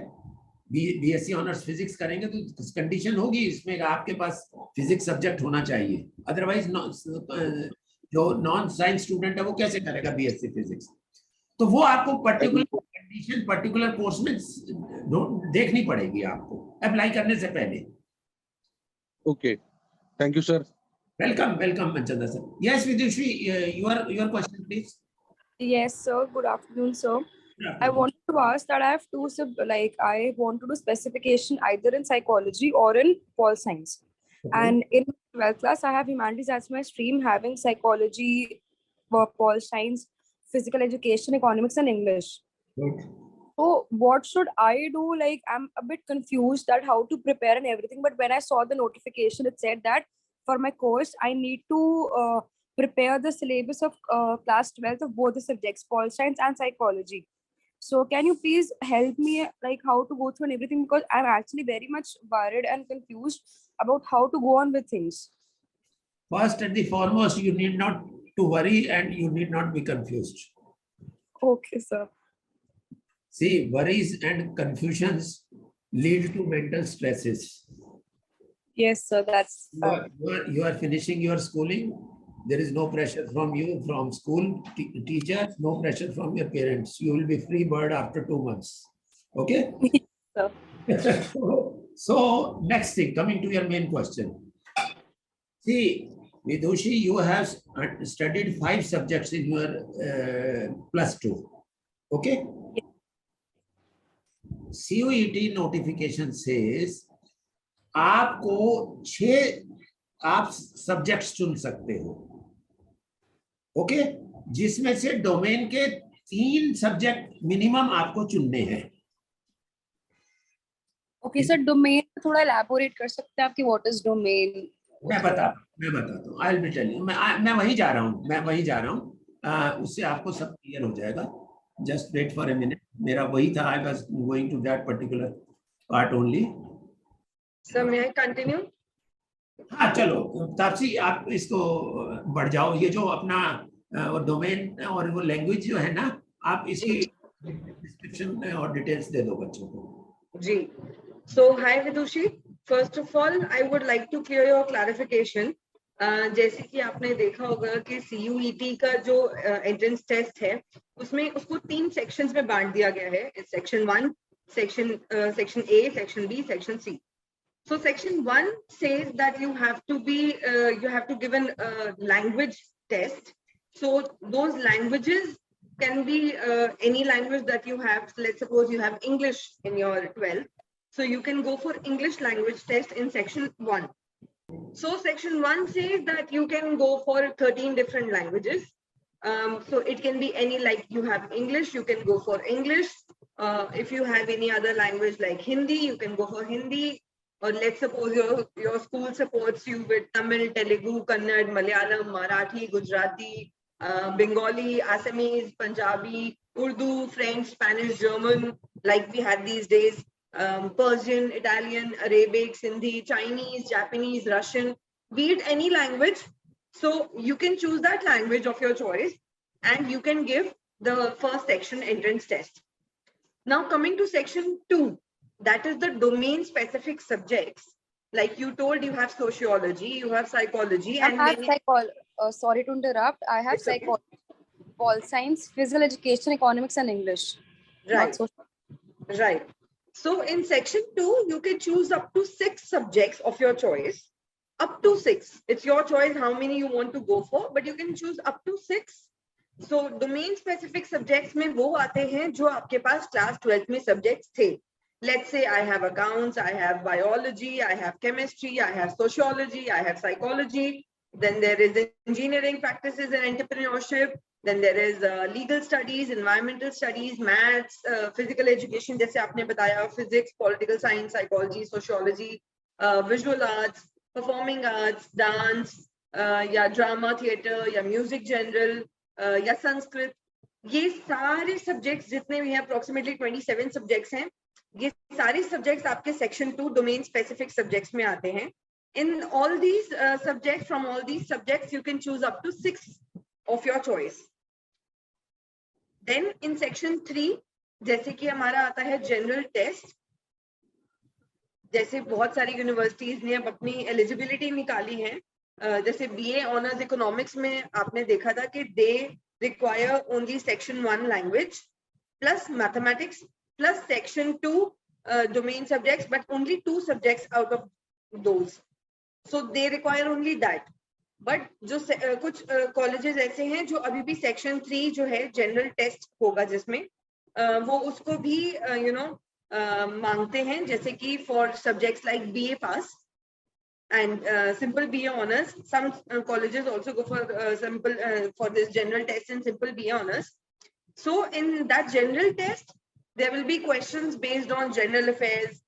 बीएससी ऑनर्स फिजिक्स करेंगे तो कंडीशन होगी इसमें आपके पास फिजिक्स सब्जेक्ट होना चाहिए, अदरवाइज जो नॉन साइंस स्टूडेंट है वो कैसे करेगा बीएससी फिजिक्स। तो वो आपको पर्टिकुलर कंडीशन, पर्टिकुलर कोर्स में देखनी पड़ेगी आपको अप्लाई करने से पहले। Okay, thank you sir. Welcome, welcome, Manchanda sir. Yes, Vidushi, your question, please. Yes, sir. Good afternoon, sir. I wanted to ask that I have I want to do specification either in psychology or in pol science. And in 12th class, I have humanities as my stream, having psychology, pol science, physical education, economics, and English. Good. So what should I do? Like, I'm a bit confused that how to prepare and everything. But when I saw the notification, it said that for my course, I need to prepare the syllabus of class 12th of both the subjects, pol science and psychology. So can you please help me like how to go through and everything, because I'm actually very much worried and confused about how to go on with things. First and the foremost, you need not to worry and you need not be confused. Okay, sir. See, worries and confusions lead to mental stresses. Yes, sir. That's You are finishing your schooling. There is no pressure from you, from school teachers, no pressure from your parents. You will be free bird after 2 months. Okay? sir. So next thing, coming to your main question. See, Vidushi, you have studied 5 subjects in your +2. Okay? CUET notification says आपको 6 आप subjects चुन सकते हो, okay, जिसमें से domain के 3 subject minimum आपको चुनने हैं। Okay, सर डोमेन थोड़ा elaborate कर सकते हैं आपकी what is domain? मैं बताता हूँ, आई विल टेल यू। मैं वहीं जा रहा हूँ, उससे आपको सब क्लियर हो जाएगा। Just wait for a minute, मेरा वही था, I was going to that particular part only. Sir may I continue? हाँ चलो तापसी, आप इसको बढ़ जाओ। ये जो अपना डोमेन और वो लैंग्वेज जो है ना, आप इसकी डिस्क्रिप्शन और डिटेल्स दे दो बच्चों को। जी, so hi Vidushi, first of all I would like to clear your clarification. जैसे कि आपने देखा होगा कि CUET का जो एंट्रेंस टेस्ट है उसमें उसको 3 सेक्शंस में बांट दिया गया है, section 1, section A, section B, section C. So section 1 says that you have to give an language test. So those languages can be any language that you have. Let's suppose you have English in your 12th. So you can go for English language test in section 1. So section 1 says that you can go for 13 different languages. So it can be any, like you have English, you can go for English. If you have any other language like Hindi, you can go for Hindi. Or let's suppose your school supports you with Tamil, Telugu, Kannada, Malayalam, Marathi, Gujarati, Bengali, Assamese, Punjabi, Urdu, French, Spanish, German, like we had these days, Persian, Italian, Arabic, Sindhi, Chinese, Japanese, Russian, be it any language. So you can choose that language of your choice and you can give the first section entrance test. Now coming to section 2, that is the domain specific subjects. Like you told, you have sociology, you have psychology, and sorry to interrupt. I have It's okay. psychology, pol science, physical education, economics, and English. Right. Not Right. So in section 2, you can choose up to 6 subjects of your choice. Up to 6. It's your choice how many you want to go for, but you can choose up to 6. So domain specific subjects में वो आते हैं जो आपके पास class 12th में subjects थे. Let's say I have accounts, I have biology, I have chemistry, I have sociology, I have psychology. Then there is engineering practices and entrepreneurship. Then there is legal studies, environmental studies, maths, physical education, जैसे आपने बताया, physics, political science, psychology, sociology, visual arts, performing arts, dance, या drama, theatre, या music general, या संस्कृत. ये सारे subjects जितने भी हैं, approximately 27 subjects हैं, ये सारे subjects आपके section 2 domain specific subjects में आते हैं. In all these subjects, from all these subjects, you can choose up to 6 of your choice. Then in section 3, जैसे कि हमारा आता है general test, जैसे बहुत सारी यूनिवर्सिटीज ने अब अपनी एलिजिबिलिटी निकाली है, जैसे BA ऑनर्स इकोनॉमिक्स में आपने देखा था कि they require only section 1 language plus mathematics plus section 2 domain subjects, but only 2 subjects out of those. So they require only that. But जो कुछ कॉलेजेस ऐसे हैं जो अभी भी सेक्शन 3 जो है जनरल टेस्ट होगा जिसमें वो उसको भी मांगते हैं, जैसे कि for subjects like BA pass and simple BA honors. Some colleges also go for simple for this general test and simple BA honors. So in that general test, there will be questions based on general affairs,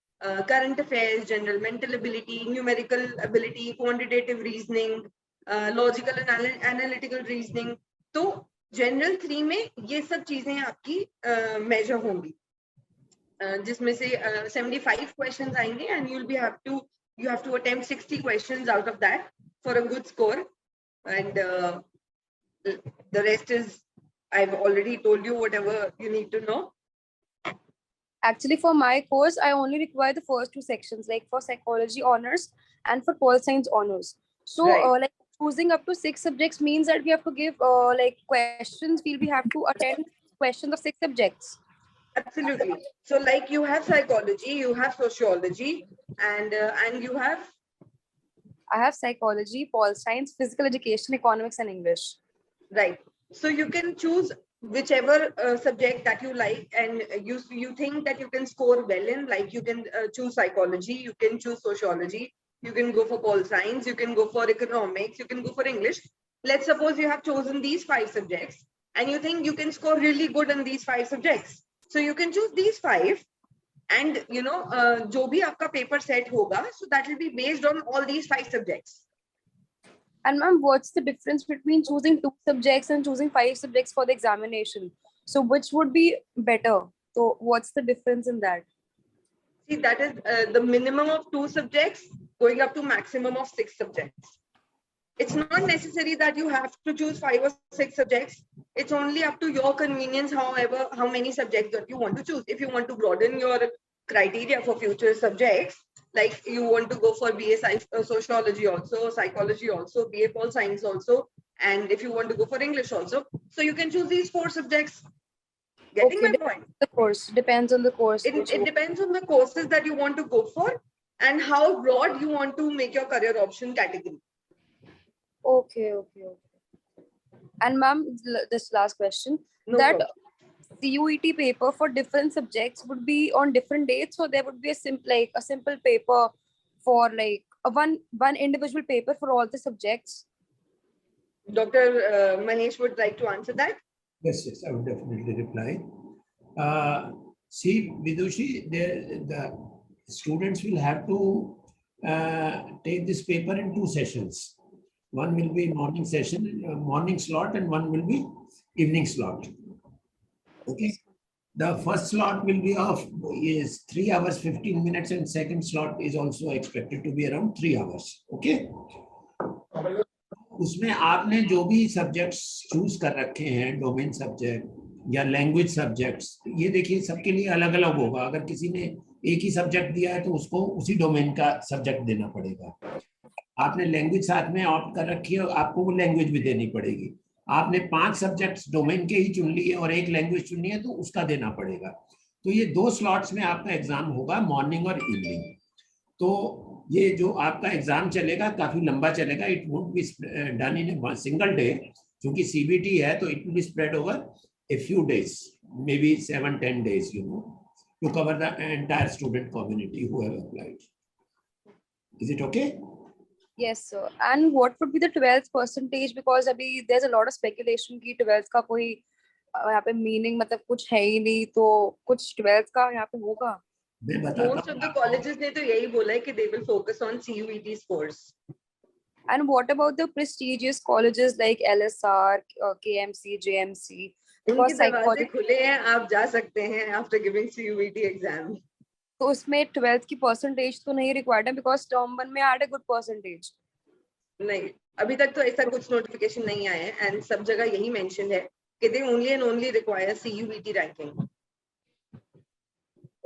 current affairs, general mental ability, numerical ability, quantitative reasoning, logical and analytical reasoning. तो general 3 में ये सब चीजें आपकी measure होंगी, जिसमें से 75 questions आएंगे and you have to attempt 60 questions out of that for a good score, and the rest is, I've already told you whatever you need to know. Actually, for my course, I only require the first 2 sections, like for psychology honors and for pol science honors. So, Right. like choosing up to 6 subjects means that we have to give like questions. We have to attend questions of 6 subjects. Absolutely. So, like you have psychology, you have sociology, and you have. I have psychology, pol science, physical education, economics, and English. Right. So you can choose whichever subject that you like, and you think that you can score well in. Like you can choose psychology, you can choose sociology, you can go for pol science, you can go for economics, you can go for English. Let's suppose you have chosen these 5 subjects and you think you can score really good in these 5 subjects. So you can choose these 5 and जो भी आपका paper set होगा, so that will be based on all these 5 subjects. And ma'am, what's the difference between choosing 2 subjects and choosing 5 subjects for the examination? So which would be better? So what's the difference in that? See, that is the minimum of 2 subjects going up to maximum of 6 subjects. It's not necessary that you have to choose 5 or 6 subjects. It's only up to your convenience, however, how many subjects that you want to choose. If you want to broaden your criteria for future subjects, like you want to go for BA Sociology also, Psychology also, BA Pol Science also, and if you want to go for English also, so you can choose these 4 subjects. Getting my point? The course depends on the course. It depends on the courses that you want to go for and how broad you want to make your career option category. Okay. And ma'am, this last question, No that problem. CUET paper for different subjects would be on different dates, so there would be a simple paper for like a one individual paper for all the subjects. Dr. Mahesh would like to answer that. Yes, I would definitely reply. See, Vidushi, the students will have to take this paper in 2 sessions. One will be morning session, morning slot, and one will be evening slot. Okay. The first slot will be is 3 hours 15 minutes, and second slot is also expected to be around 3 hours. Okay. उसमें आपने जो भी subjects choose कर रखे हैं, domain subject या language subjects, ये देखिए सबके लिए अलग अलग होगा. अगर किसी ने एक ही सब्जेक्ट दिया है तो उसको उसी डोमेन का सब्जेक्ट देना पड़ेगा. आपने लैंग्वेज साथ में ऑप्ट कर रखी है, आपको वो लैंग्वेज भी देनी पड़ेगी. आपने 5 सब्जेक्ट्स डोमेन के ही चुन लिए और एक लैंग्वेज चुनी है तो उसका देना पड़ेगा. तो ये 2 स्लॉट्स में आपका एग्जाम होगा, मॉर्निंग और इवनिंग. तो ये जो आपका एग्जाम चलेगा काफी लंबा चलेगा. It won't be done in a single day, क्योंकि सीबीटी है तो it will be spread over a few days, may be 7-10 days, to cover the entire student community who have applied. Is it okay? Yes, sir. And what would be the 12th percentage? Because abhi there's a lot of speculation कि 12th का कोई यहाँ पे meaning मतलब कुछ है ही नहीं, तो कुछ 12th का यहाँ पे होगा. मैं बताता Most of the colleges ने तो यही बोला है कि they will focus on CUET scores. And what about the prestigious colleges like LSR, KMC, JMC? उनके दरवाजे खुले हैं, आप जा सकते हैं after giving CUET exam. तो उसमें 12th की परसेंटेज तो नहीं रिक्वायर्ड है, बिकॉज टर्म 1 में ऐड अ गुड परसेंटेज. नहीं, अभी तक तो ऐसा कुछ नोटिफिकेशन नहीं आया है एंड सब जगह यही मेंशन है कि they only and only require CUET ranking.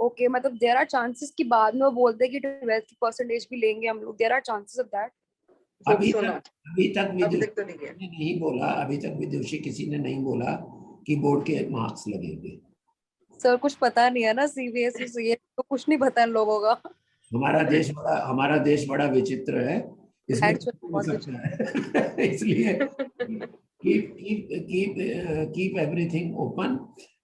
Okay, मतलब देयर आर चांसेस कि बाद में वो बोलते हैं कि 12th की परसेंटेज भी लेंगे हम लोग. There are chances of that. अभी तक तो नहीं बोला, अभी तक विदुषी किसी ने नहीं बोला कि बोर्ड के मार्क्स लगेंगे. सर कुछ पता नहीं है ना, सीबीएसई से तो कुछ नहीं पता इन लोगों का. हमारा देश बड़ा विचित्र है, इसमें हो सकता है. इसलिए कीप एवरीथिंग ओपन.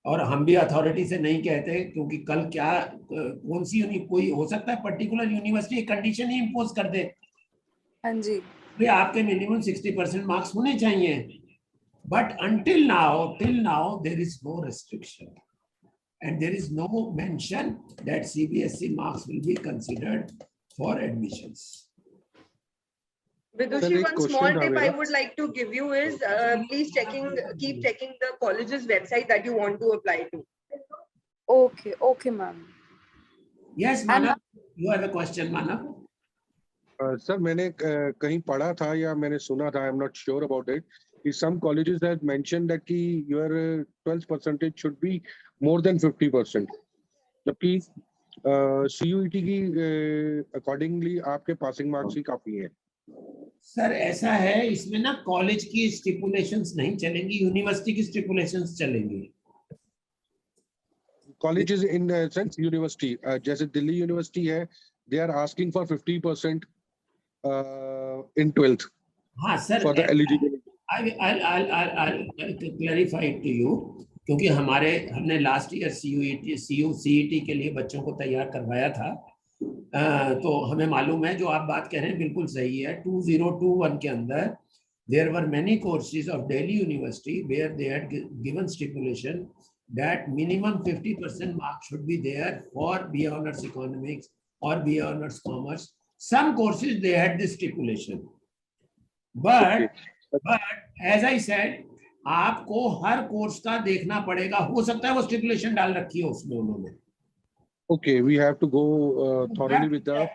और हम भी अथॉरिटी से नहीं कहते, क्योंकि कल क्या कौन सी कोई हो सकता है पर्टिकुलर यूनिवर्सिटी कंडीशन ही इम्पोज कर दे. हाँ जी, भाई आपके मिनिमम 60% मार्क्स होने चाहिए. But until now there is no restriction and there is no mention that CBSE marks will be considered for admissions. Vidushi, one small tip I would like to give you is please keep checking the college's website that you want to apply to. Okay ma'am. Yes, Manav, you have a question, Manav. Sir मैंने कहीं पढ़ा था या मैंने सुना था, I am not sure about it, कि सम colleges have mentioned that कि your 12th percentage should be more than 50%, जबकि सीयूईटी की अकॉर्डिंगली आपके पासिंग मार्क्स ही काफी हैं. सर ऐसा है, इसमें ना कॉलेज की स्टिपुलेशंस नहीं चलेंगी, यूनिवर्सिटी की स्टिपुलेशंस चलेंगी. कॉलेजेस इन सेंस यूनिवर्सिटी, जैसे दिल्ली यूनिवर्सिटी है, they are asking for 50% in 12th. हाँ sir, for the eligibility. I'll clarify it to you, क्योंकि हमने लास्ट ईयर CUET CUCET के लिए बच्चों को तैयार करवाया था. तो हमें मालूम है जो आप बात कह रहे हैं बिल्कुल सही है। 2021 के अंदर there were many courses of Delhi University where they had given stipulation that minimum 50% marks should be there for BA Honors Economics or BA Honors Commerce. Some courses they had this stipulation, but as I said, आपको हर course का देखना पड़ेगा। हो सकता है वो stipulation डाल रखी है उसमें उन्होंने। Okay, we have to go thoroughly with the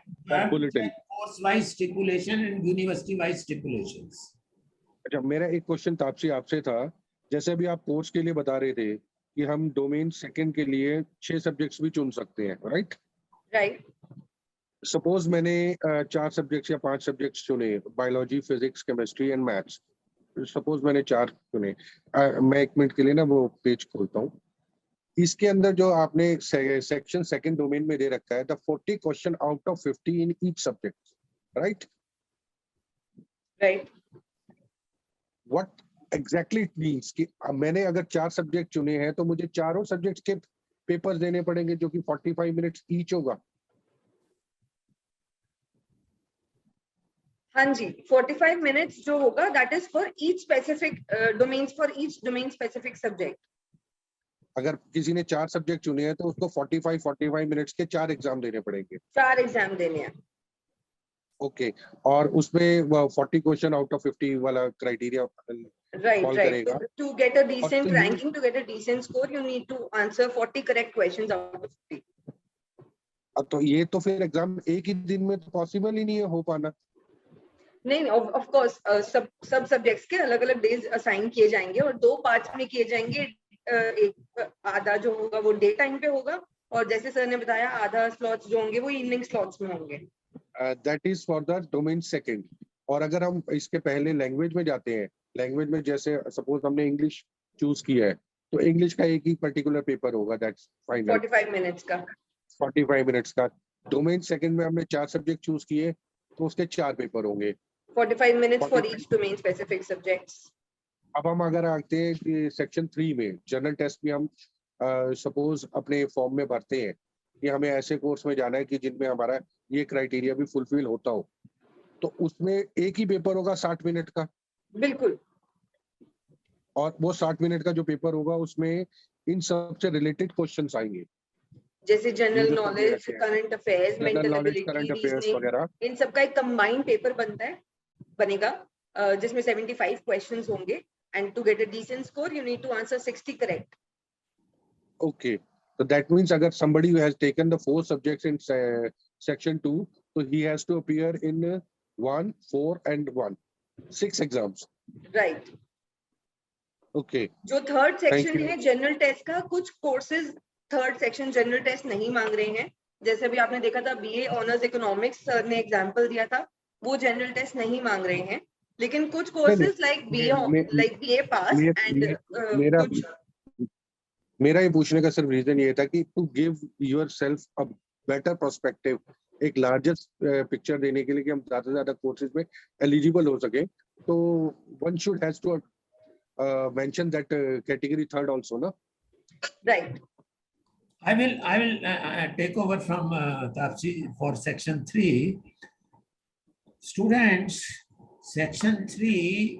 bulletin. Course wise stipulation and university wise stipulations. अच्छा, मेरा एक क्वेश्चन तापसी आपसे था, जैसे अभी आप कोर्स के लिए बता रहे थे कि हम डोमेन सेकंड के लिए 6 सब्जेक्ट्स भी चुन सकते हैं, राइट? राइट। सपोज मैंने 4 सब्जेक्ट्स या 5 सब्जेक्ट्स चुने, biology, physics, chemistry and maths. Suppose मैंने 4 चुने। मैं 1 मिनट के लिए ना वो पेज खोलता हूँ। इसके अंदर जो आपने सेक्शन सेकंड डोमेन में दे रखा है, the 40 question out of 50 in each subject, right? Right. What exactly it means कि मैंने अगर 4 सब्जेक्ट चुने हैं तो मुझे चारों सब्जेक्ट्स के पेपर्स देने पड़ेंगे जो कि 45 मिनट्स ईच होगा। हाँ जी, 45 मिनट्स जो होगा that is for each specific domains, for each domain specific subject. अगर किसी ने 4 सब्जेक्ट चुने हैं तो उसको 45 मिनट्स के 4 एग्जाम देने पड़ेंगे। 4 एग्जाम देने हैं। ओके, और उसमें 40 क्वेश्चन आउट ऑफ 50 वाला criteria Right, right. To get a decent तो ranking, to get a decent score, you need to answer 40 correct questions out of 50. अब तो ये तो फिर एग्जाम एक ही दिन में तो पॉसिबल ही नहीं है हो पाना। नहीं, ऑफ कोर्स सब सब्जेक्ट्स के अलग अलग डेज असाइन किए जाएंगे और 2 पार्ट्स में किए जाएंगे। एक आधा जो होगा वो डे टाइम पे होगा और जैसे सर ने बताया आधा स्लॉट्स जो होंगे वो इवनिंग स्लॉट्स में होंगे। That is for the domain second. और अगर हम इसके पहले लैंग्वेज में जाते हैं, लैंग्वेज में जैसे सपोज हमने इंग्लिश चूज किया है तो इंग्लिश का एक ही पर्टिकुलर पेपर होगा, दैट्स फाइनल 45 मिनट्स का। 45 मिनट्स का। डोमेन सेकंड में हमने 4 सब्जेक्ट चूज किए तो उसके 4 पेपर होंगे, 45 minutes for each domain specific subjects. अब हम अगर आते हैं कि सेक्शन 3 में जनरल टेस्ट भी हम सपोज अपने फॉर्म में भरते हैं कि हमें ऐसे कोर्स में जाना है कि जिनमें हमारा ये क्राइटेरिया भी फुलफिल होता हो, तो उसमें एक ही पेपर होगा 60 मिनट का। बिल्कुल। और वो 60 मिनट का जो पेपर होगा उसमें इन सब से रिलेटेड क्वेश्चंस आएंगे, जैसे general knowledge, current affairs, mental ability, current affairs reasoning, वगैरह, इन सब का एक कंबाइंड पेपर बनेगा जिसमें 75 क्वेश्चंस होंगे and to get a decent score you need to answer 60 correct. Okay, so that means agar somebody who has taken the 4 subjects in section 2, so he has to appear in 1, 4 and 1, 6 exams, right? Okay, जो third section है general test का, कुछ courses third section general test नहीं मांग रहे हैं। जैसे अभी आपने देखा था बीए ऑनर्स इकोनॉमिक्स सर ने एग्जांपल दिया था, वो जनरल टेस्ट नहीं मांग रहे हैं। लेकिन कुछ courses like BA pass and मेरा ये पूछने का सिर्फ रीजन ये था कि to give yourself a better perspective, एक लार्जर पिक्चर देने के लिए कि हम ज्यादा से ज्यादा कोर्सेज में एलिजिबल हो सके, तो one should has to mention that category third also, no? Right. I will take over from Tapsi for section 3. Students, section 3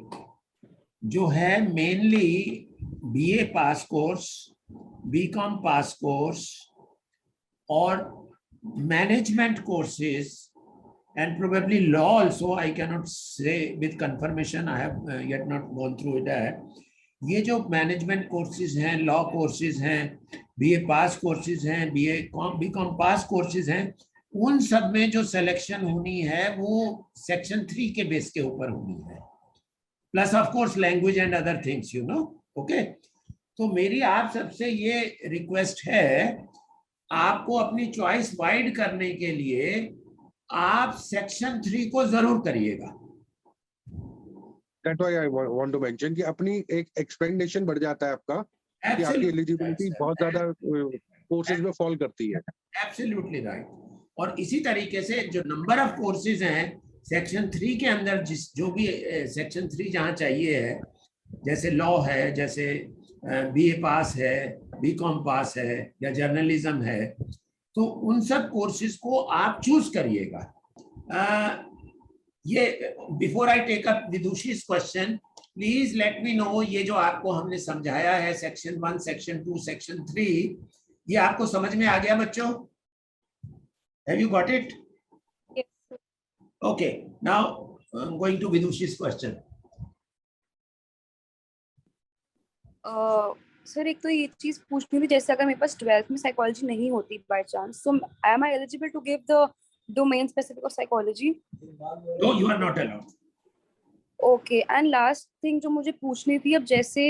जो है mainly BA pass course, BCom pass course और management courses and probably law also, I cannot say with confirmation, I have yet not gone through that. ये जो management courses हैं, law courses हैं, BA पास courses हैं, BCom pass courses हैं, उन सब में जो सिलेक्शन होनी है वो सेक्शन 3 के बेस के ऊपर होनी है, plus of course language and other things, you know. Okay, तो मेरी आप सबसे ये रिक्वेस्ट है, आपको अपनी चॉइस वाइड करने के लिए आप सेक्शन 3 को जरूर करिएगा। That's why I want to mention कि अपनी एक एक्सपेक्टेशन बढ़ जाता है आपका कि आपकी एलिजिबिलिटी बहुत ज्यादा कोर्सेज में फॉल करती है। Absolutely right. और इसी तरीके से जो नंबर ऑफ कोर्सेज हैं सेक्शन 3 के अंदर, जो भी सेक्शन 3 जहाँ चाहिए है, जैसे लॉ है, जैसे बीए पास है, बीकॉम पास है या जर्नलिज्म है, तो उन सब कोर्सेज को आप चूज करिएगा। ये before I take up Vidushi's question, please let me know, ये जो आपको हमने समझाया है सेक्शन 1, सेक्शन 2, सेक्शन 3, ये आपको समझ में आ गया बच्चों? Have you got it? Yes, sir. Okay, now I'm going to Vidushi's question. Sir एक तो ये चीज पूछनी थी, जैसे अगर मेरे पास 12th में साइकोलॉजी नहीं होती by chance, so am I eligible to give the domain specific of psychology? No, you are not allowed. Okay, and last thing जो मुझे पूछनी थी, अब जैसे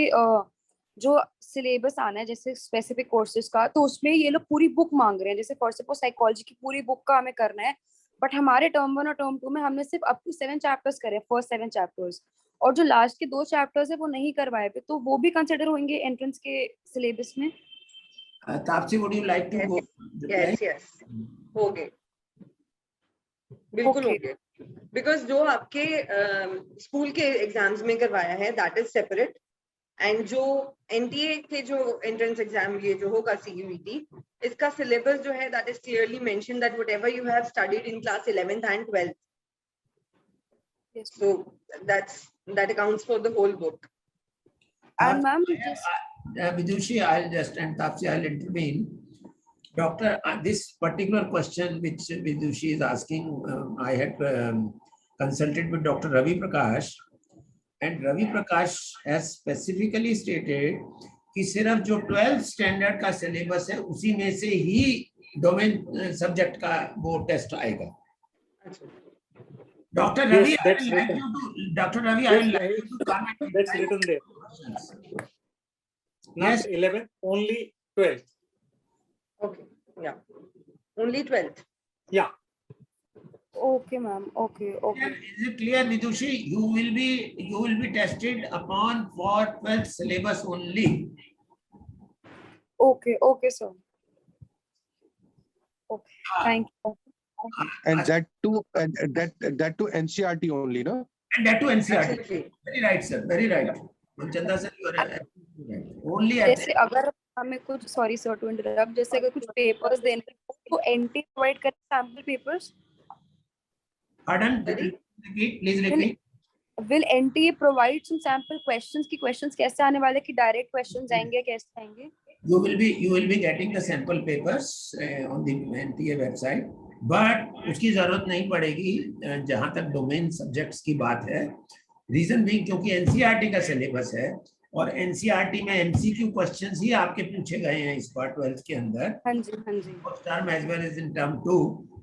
जो सिलेबस आना है जैसे स्पेसिफिक कोर्सेज का, तो उसमें ये लोग पूरी बुक मांग रहे हैं, जैसे फॉर सपोज साइकोलॉजी की पूरी बुक का हमें करना है, बट हमारे टर्म 1 और टर्म 2 में हमने सिर्फ अप टू 7 चैप्टर्स करे, फर्स्ट 7 चैप्टर्स, और जो लास्ट के 2 चैप्टर्स है वो नहीं करवाए पे, तो वो भी कंसिडर होंगे एंट्रेंस के सिलेबस में? Tapsi, would you like to Yes, go? yes, yes, हो गए, बिल्कुल हो Okay. गए, बिकॉज जो आपके स्कूल के एग्जाम्स में करवाया है दैट इज सेपरेट, एंड जो एनटीए के जो एंट्रेंस एग्जाम ये जो होगा सीयूईटी, इसका सिलेबस जो है that is clearly mention that whatever you have studied in class 11th and 12th, Yes. so that accounts for the whole book. And ma'am, Vidushi, I'll just, and Tapsi, I'll intervene. Doctor, this particular question which Vidushi is asking, I had consulted with Dr. Ravi Prakash, and Ravi Prakash has specifically stated कि सिर्फ जो 12th standard का syllabus है उसी में से ही domain subject का वो टेस्ट आएगा। Doctor Ravi, doctor Ravi, I would like you to comment. That's written there. Not Yes. 11th, only 12th. Okay, yeah, only 12th. Yeah. okay ma'am, okay. Is it clear, Vidushi? You will be tested upon for 12th syllabus only. Okay sir. Okay, thank you. And that too NCERT only, no? And that to NCERT. Absolutely. Very right, sir. Very right. Chanda sir, you are absolutely right. Only at जैसे अगर हमें कुछ, sorry sir to interrupt, जैसे अगर कुछ papers देने तो n t provide करे sample papers? Pardon? Repeat, please repeat. Will NTA provide some sample questions की questions कैसे आने वाले, कि डायरेक्ट questions आएंगे, कैसे आएंगे? You will be getting the sample papers on the NTA website, but उसकी जरूरत नहीं पड़ेगी जहां तक डोमेन सब्जेक्ट्स की बात है। रीजन भी क्योंकि एनसीईआरटी का सिलेबस है और एनसीईआरटी में एमसीक्यू क्वेश्चंस ही आपके पूछे गए हैं इस बार 12th के अंदर। हाँ जी, हाँ जी। Term as well as in term 2,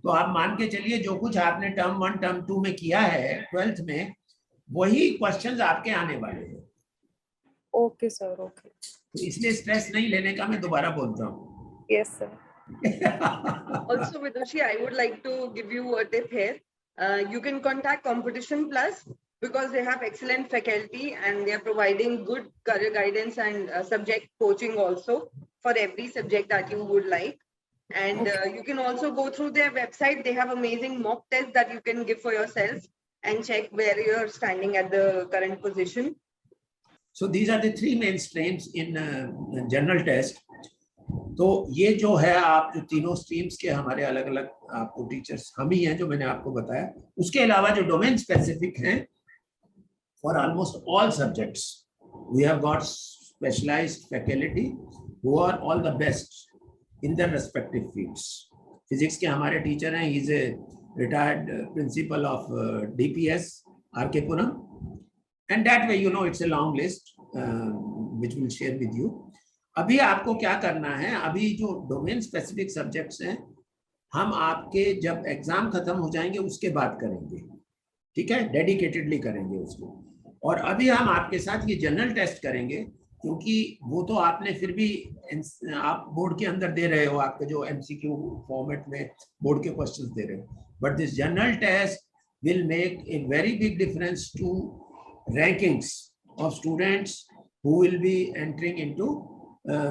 तो आप मान के चलिए जो कुछ आपने टर्म 1 टर्म 2 में किया है 12th में, वही क्वेश्चंस आपके आने वाले हैं। Okay sir, okay. तो इसलिए स्ट्रेस नहीं लेने का मैं दोबारा बोलता हूँ। Yes sir. Also, Vidushi, I would like to give you a tip here. You can contact Competition Plus because they have excellent faculty and they are providing good career guidance and subject coaching also for every subject that you would like. And you can also go through their website. They have amazing mock tests that you can give for yourself and check where you're standing at the current position. So these are the 3 main streams in general test. तो ये जो है आप जो तीनों streams के हमारे अलग अलग आपको टीचर्स हम ही हैं जो मैंने आपको बताया, उसके अलावा जो डोमेन स्पेसिफिक हैं for almost all subjects we have got specialised faculty who are all the best in their respective fields. Physics के हमारे टीचर हैं, he is a retired principal of DPS R K Puram, and that way you know it's a long list which will share with you. अभी आपको क्या करना है, अभी जो डोमेन स्पेसिफिक सब्जेक्ट्स हैं हम आपके जब एग्जाम खत्म हो जाएंगे उसके बाद करेंगे, ठीक है, डेडिकेटेडली करेंगे उसको। और अभी हम आपके साथ ये जनरल टेस्ट करेंगे क्योंकि वो तो आपने फिर भी आप बोर्ड के अंदर दे रहे हो, आपके जो एमसीक्यू फॉर्मेट में बोर्ड के क्वेश्चंस दे रहे हो, but this general test will make a very big difference to rankings of students who will be entering into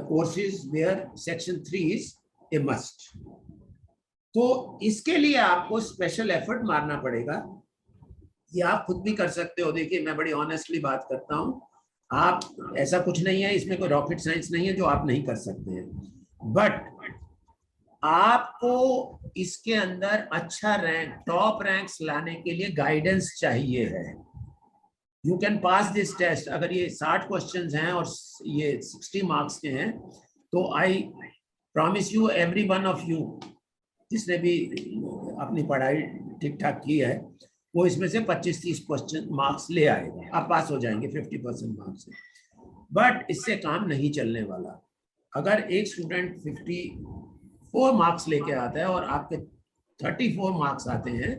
courses where section 3 is a must. तो इसके लिए आपको स्पेशल एफर्ट मारना पड़ेगा। ये आप खुद भी कर सकते हो। देखिए मैं बड़ी ऑनेस्टली बात करता हूँ, आप ऐसा कुछ नहीं है, इसमें कोई रॉकेट साइंस नहीं है जो आप नहीं कर सकते हैं, बट आपको इसके अंदर अच्छा रैंक, टॉप रैंक्स लाने के लिए गाइडेंस चाहिए है। You can pass this test. अगर ये 60 क्वेश्चंस हैं और ये 60 मार्क्स के हैं, तो I promise you every one of you जिसने भी अपनी पढ़ाई ठीक ठाक की है, वो इसमें से 25-30 क्वेश्चन मार्क्स ले आएगा, आप पास हो जाएंगे 50% मार्क्स से। बट इससे काम नहीं चलने वाला। अगर एक स्टूडेंट 54 मार्क्स लेके आता है और आपके 34 मार्क्स आते हैं,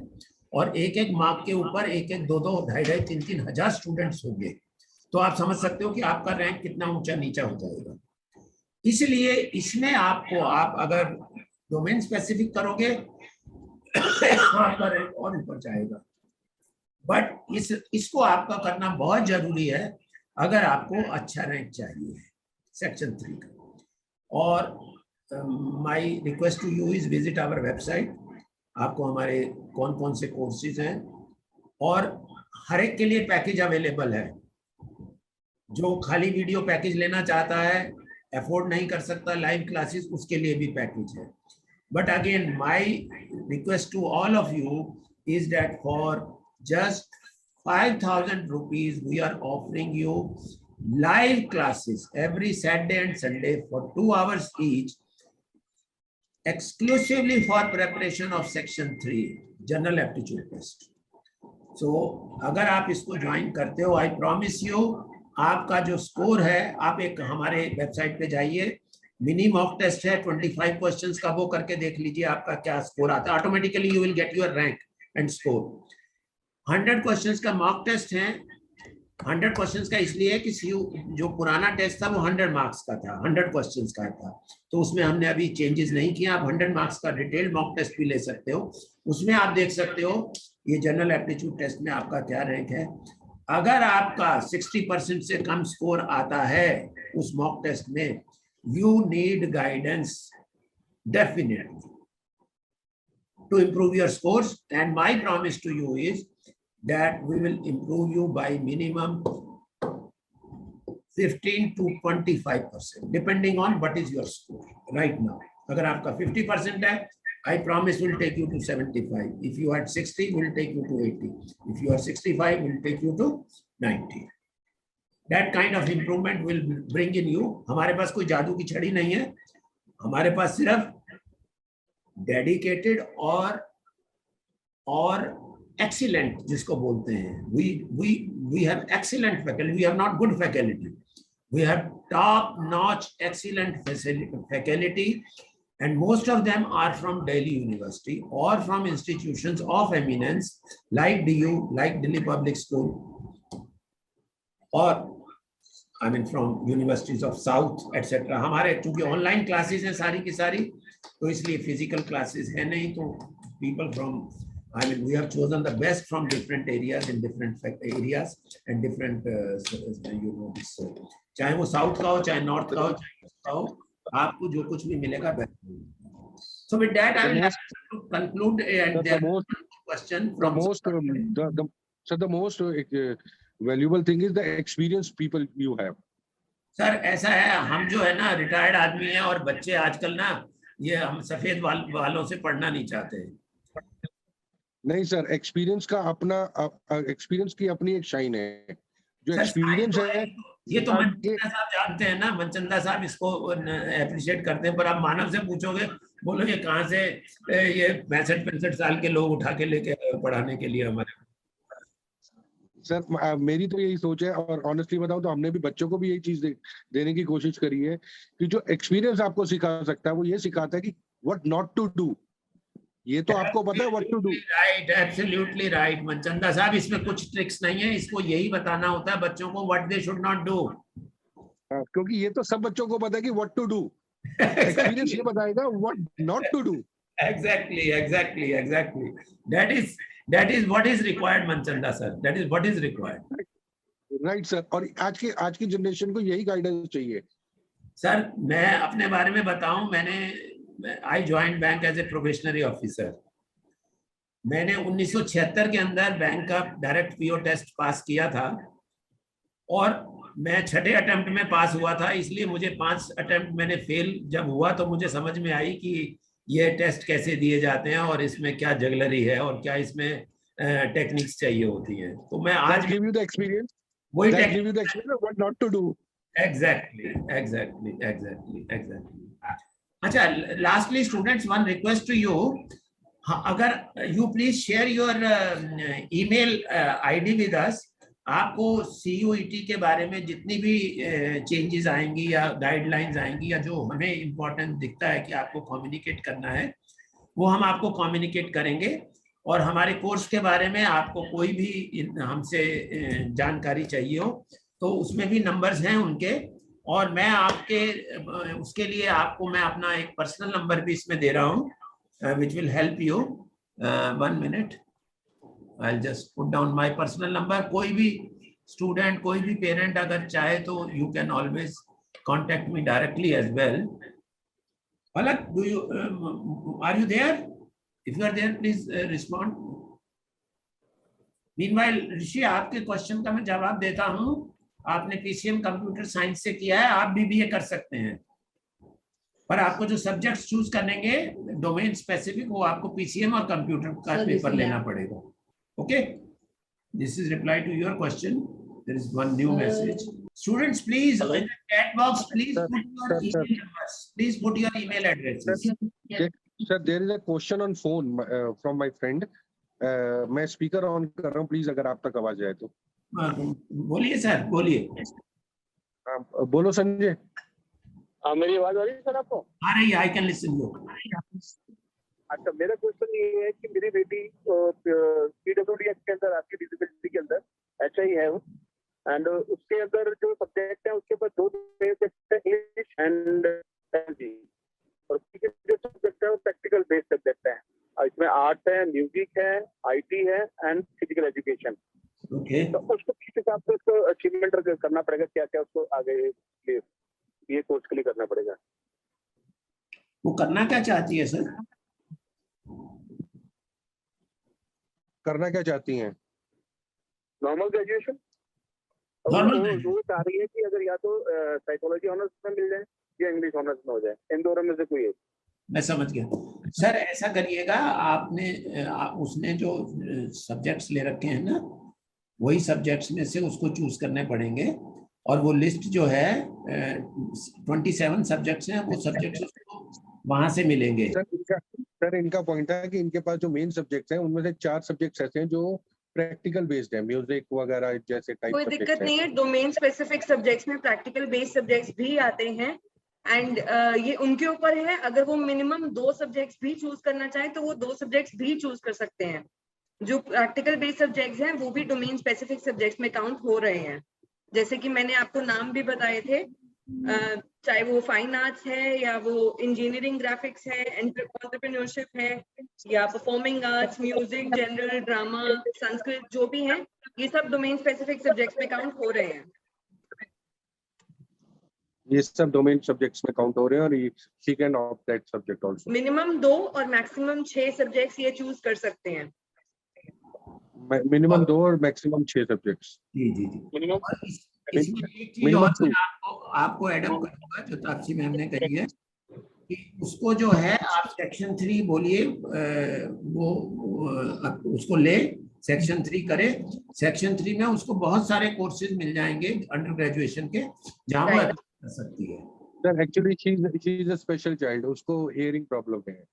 और एक एक मार्क के ऊपर एक एक 2-2, 2,500, 3-3 हजार स्टूडेंट्स होंगे, तो आप समझ सकते हो कि आपका रैंक कितना ऊंचा नीचा हो जाएगा। इसलिए इसमें आपको, आप अगर डोमेन स्पेसिफिक करोगे आपका रैंक और ऊपर जाएगा। बट इसको आपका करना बहुत जरूरी है अगर आपको अच्छा रैंक चाहिए सेक्शन 3 का। और my request to you is visit our website. आपको हमारे कौन कौन से कोर्सेज हैं, और हर एक के लिए पैकेज अवेलेबल है। जो खाली वीडियो पैकेज लेना चाहता है, अफोर्ड नहीं कर सकता लाइव क्लासेस, उसके लिए भी पैकेज है। But again my request to all of you is that for just 5,000 rupees we are offering you live classes every Saturday and Sunday for 2 hours each, exclusively for preparation of section 3 general aptitude test. So अगर आप इसको join करते हो, I promise you आपका जो score है, आप एक हमारे वेबसाइट पे जाइए, मिनी मॉक टेस्ट है 25 क्वेश्चंस का, वो करके देख लीजिए आपका क्या स्कोर आता है। Automatically you will get your rank and score. 100 questions का मॉक टेस्ट है। 100 क्वेश्चंस का इसलिए कि जो पुराना टेस्ट था वो 100 मार्क्स का था, 100 क्वेश्चंस का था, तो उसमें हमने अभी चेंजेस नहीं किया। आप 100 मार्क्स का डिटेल्ड मॉक टेस्ट भी ले सकते हो, उसमें आप देख सकते हो ये जनरल एप्टीट्यूड टेस्ट में आपका क्या रैंक है। अगर आपका 60% से कम स्कोर आता है उस मॉक टेस्ट में, you need guidance definitely to improve your scores, and my promise to you is that we will improve you by minimum 15 to 25%, depending on what is your score right now. अगर आपका 50% है, I promise will take you to 75. If you had 60, we'll take you to 80. If you are 65, we'll take you to 90. That kind of improvement will bring in you. हमारे पास कोई जादू की छड़ी नहीं है, हमारे पास सिर्फ डेडिकेटेड और एक्सीलेंट जिसको बोलते हैं, we have excellent faculty, we have not good faculty, we have top notch excellent faculty, and most of them are from Delhi University or from institutions of eminence like DU, like Delhi Public School, or I mean from universities of South etc. हमारे चूंकि online classes हैं सारी की सारी, तो इसलिए physical classes है नहीं, तो people from, I mean we have chosen the best from different areas in different areas and different you know this, चाहे वो साउथ का हो, चाहे नॉर्थ का हो, चाहे ईस्ट का हो, आपको जो कुछ भी मिलेगा best. So with that I will have to conclude, and there is question from the most valuable thing is the experienced people you have. Sir ऐसा है, हम जो है ना रिटायर्ड आदमी हैं, और बच्चे आजकल ना ये हम सफेद वालों से पढ़ना नहीं चाहते। नहीं सर, एक्सपीरियंस का अपना, एक्सपीरियंस की अपनी एक शाइन है। जो एक्सपीरियंस है ये तो मनचंदा साहब जानते हैं ना, मनचंदा साहब इसको अप्रिशिएट करते हैं, पर आप मानव से पूछोगे, बोलोगे कहाँ से ये 65-65 साल के लोग उठा के लेके पढ़ाने के लिए हमारे। सर मेरी तो यही सोच है, और ऑनेस्टली बताऊं तो हमने भी बच्चों को भी यही चीज देने की कोशिश करी है कि जो एक्सपीरियंस आपको सिखा सकता है वो ये सिखाता है कि व्हाट नॉट टू डू। ये तो आपको पता है what to do. Right, absolutely right Manchanda साहब, इसमें कुछ ट्रिक्स नहीं है, इसको यही बताना होता है बच्चों को what they should not do, क्योंकि ये तो सब बच्चों को पता है कि व्हाट टू डू। एक्सपीरियंस ये बताएगा what not to do. exactly that is what is required Manchanda sir, that is what is required. Right sir, और आज की जनरेशन को यही गाइडेंस चाहिए। सर मैं अपने बारे में बताऊं, I join bank as a probationary officer. मैंने 1976 के अंदर बैंक का डायरेक्ट पीओ टेस्ट पास किया था, और मैं 6ठे अटेम्प्ट में पास हुआ था, इसलिए मुझे 5 अटेम्प्ट मैंने फेल जब हुआ तो मुझे समझ में आई कि ये टेस्ट कैसे दिए जाते हैं और इसमें क्या जगलरी है और क्या इसमें टेक्निक्स चाहिए होती हैं। तो मैं आज give you the experience, वही that give you the experience of what not to do. Exactly. अच्छा, lastly students, one request to you, अगर you please share your email ID with us. आपको CUET के बारे में जितनी भी चेंजेस आएंगी या गाइडलाइंस आएंगी या जो हमें इम्पोर्टेंट दिखता है कि आपको कम्युनिकेट करना है, वो हम आपको कम्युनिकेट करेंगे। और हमारे कोर्स के बारे में आपको कोई भी हमसे जानकारी चाहिए हो तो उसमें भी नंबर्स हैं उनके, और मैं आपके उसके लिए आपको मैं अपना एक पर्सनल नंबर भी इसमें दे रहा हूँ which will help you. 1 minute, I will just put down my personal number. कोई भी स्टूडेंट, कोई भी पेरेंट अगर चाहे तो you can always contact me directly as well. Palak, are you there? If you are there, please respond. Meanwhile, ऋषि, आपके question का मैं जवाब देता हूँ। आपने PCM कंप्यूटर साइंस से किया है, आप भी BA कर सकते हैं, पर आपको जो सब्जेक्ट्स चूज करेंगे डोमेन स्पेसिफिक, वो आपको PCM और कंप्यूटर का पेपर लेना पड़ेगा। Okay, this is reply to your question. There is one new message. Students, please, in the chat box, please put your email numbers. Please put your email addresses. Sir, there is a question on phone from my friend. मैं speaker on कर रहा हूँ, please अगर आप तक आवाज आए तो। बोलिए सर, बोलिए। बोलो संजय। मेरी आवाज आ रही है सर आपको? आ रही है, आई कैन लिसन यू। अच्छा, मेरा क्वेश्चन ये है कि मेरी बेटी PWD के अंदर आपकी डिसेबिलिटी के अंदर HI है वो, एंड उसके अंदर जो सब्जेक्ट है उसके ऊपर 2 सब्जेक्ट है, इंग्लिश एंड हिंदी, और उसके जो सब्जेक्ट है वो प्रैक्टिकल बेस्ड सब्जेक्ट है। इसमें आर्ट्स है, म्यूजिक है, IT है एंड फिजिकल एजुकेशन। ओके, तो उसको किस हिसाब से उसको अचीवमेंट करना पड़ेगा, क्या क्या उसको आगे ये कोर्स के लिए करना पड़ेगा? वो करना क्या चाहती है सर? करना क्या चाहती हैं? Normal graduation. वो चाह रही है कि अगर या तो साइकोलॉजी ऑनर्स में मिल जाए या इंग्लिश ऑनर्स में हो जाए, इन दोनों में से कोई एक। मैं समझ गया सर। ऐसा करिएगा, आपने उसने जो सब्जेक्ट्स ले रखे हैं ना, वही सब्जेक्ट्स में से उसको चूज करने पड़ेंगे, और वो लिस्ट जो है 27 सब्जेक्ट्स हैं, वो सब्जेक्ट्स उसको वहां से मिलेंगे। सर इनका पॉइंट है कि इनके पास जो मेन सब्जेक्ट्स हैं उनमें से 4 सब्जेक्ट्स ऐसे हैं जो प्रैक्टिकल बेस्ड है, म्यूजिक वगैरह जैसे टाइप। कोई दिक्कत नहीं है, डोमेन स्पेसिफिक सब्जेक्ट्स में प्रैक्टिकल बेस्ड सब्जेक्ट्स भी आते हैं, एंड ये उनके ऊपर है। अगर वो मिनिमम 2 सब्जेक्ट्स भी चूज करना चाहें तो वो 2 सब्जेक्ट्स भी चूज कर सकते हैं। जो प्रैक्टिकल बेस्ड सब्जेक्ट्स हैं वो भी डोमेन स्पेसिफिक सब्जेक्ट्स में काउंट हो रहे हैं। जैसे कि मैंने आपको नाम भी बताए थे, चाहे वो फाइन आर्ट्स है या वो इंजीनियरिंग ग्राफिक्स है, एंटरप्रेन्योरशिप है, या performing arts, music, general, drama, Sanskrit, जो भी है, ये सब डोमेन स्पेसिफिक सब्जेक्ट्स में काउंट हो रहे हैं। ये सब डोमेन सब्जेक्ट्स में काउंट हो रहे हैं, और she can opt that subject also. Minimum 2 और मैक्सिमम 6 सब्जेक्ट्स ये चूज कर सकते हैं। मिनिमम 2 और मैक्सिमम 6 सब्जेक्ट्स। जी जी जी। मिनिमम इसमें एक चीज और मैं आपको एडअप करूंगा जो तापसी मैम ने कही है, कि उसको जो है आप सेक्शन 3 बोलिए, वो उसको ले, सेक्शन 3 करे। सेक्शन 3 में उसको बहुत सारे कोर्सेज मिल जाएंगे अंडर ग्रेजुएशन के, जहां वो कर सकती है। Sir actually she is a special child, उसको हियरिंग प्रॉब्लम है।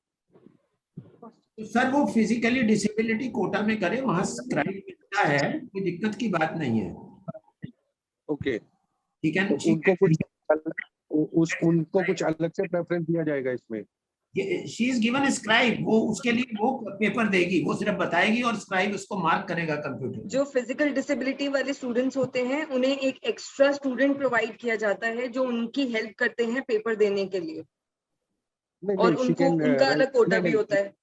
तो सर वो फिजिकली डिसेबिलिटी कोटा में करे, वहां स्क्राइब मिलता है, कोई दिक्कत की बात नहीं है। ओके, ठीक है, उनको कुछ अलग से प्रेफरेंस दिया जाएगा इसमें? शी इज गिवन स्क्राइब, वो उसके लिए वो पेपर देगी, वो सिर्फ बताएगी और स्क्राइब उसको मार्क करेगा कंप्यूटर। जो फिजिकल डिसेबिलिटी वाले स्टूडेंट्स होते हैं उन्हें एक एक्स्ट्रा स्टूडेंट प्रोवाइड किया जाता है जो उनकी हेल्प करते हैं पेपर देने के लिए, और उनको उनका अलग कोटा भी होता है।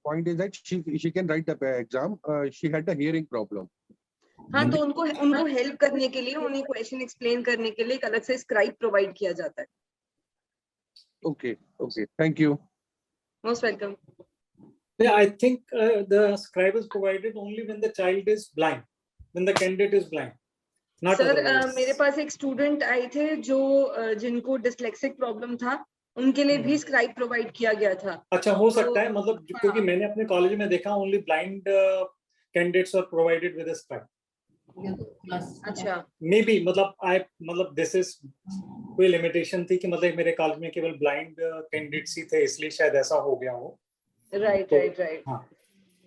Point is that she can write the exam. She had a hearing problem. हाँ, तो उनको हेल्प करने के लिए, उन्हें क्वेश्चन एक्सप्लेन करने के लिए एक अलग से स्क्राइब प्रोवाइड किया जाता है। Okay, thank you. Most welcome. Yeah, I think the scribe is provided only when the child is blind, when the candidate is blind. Not sir otherwise. मेरे पास एक स्टूडेंट आए थे जो जिनको डिस्लेक्सिक प्रॉब्लम था, उनके लिए भी स्क्राइब प्रोवाइड किया गया था। अच्छा, हो तो- सकता है, मतलब क्योंकि हाँ। मैंने अपने कॉलेज में देखा only blind candidates are provided with a scribe. अच्छा, मे बी मतलब दिस इज कोई लिमिटेशन थी कि मतलब मेरे कॉलेज में केवल ब्लाइंड कैंडिडेट्स ही थे, इसलिए शायद ऐसा हो गया हो। राइट तो- राइट राइट। हाँ।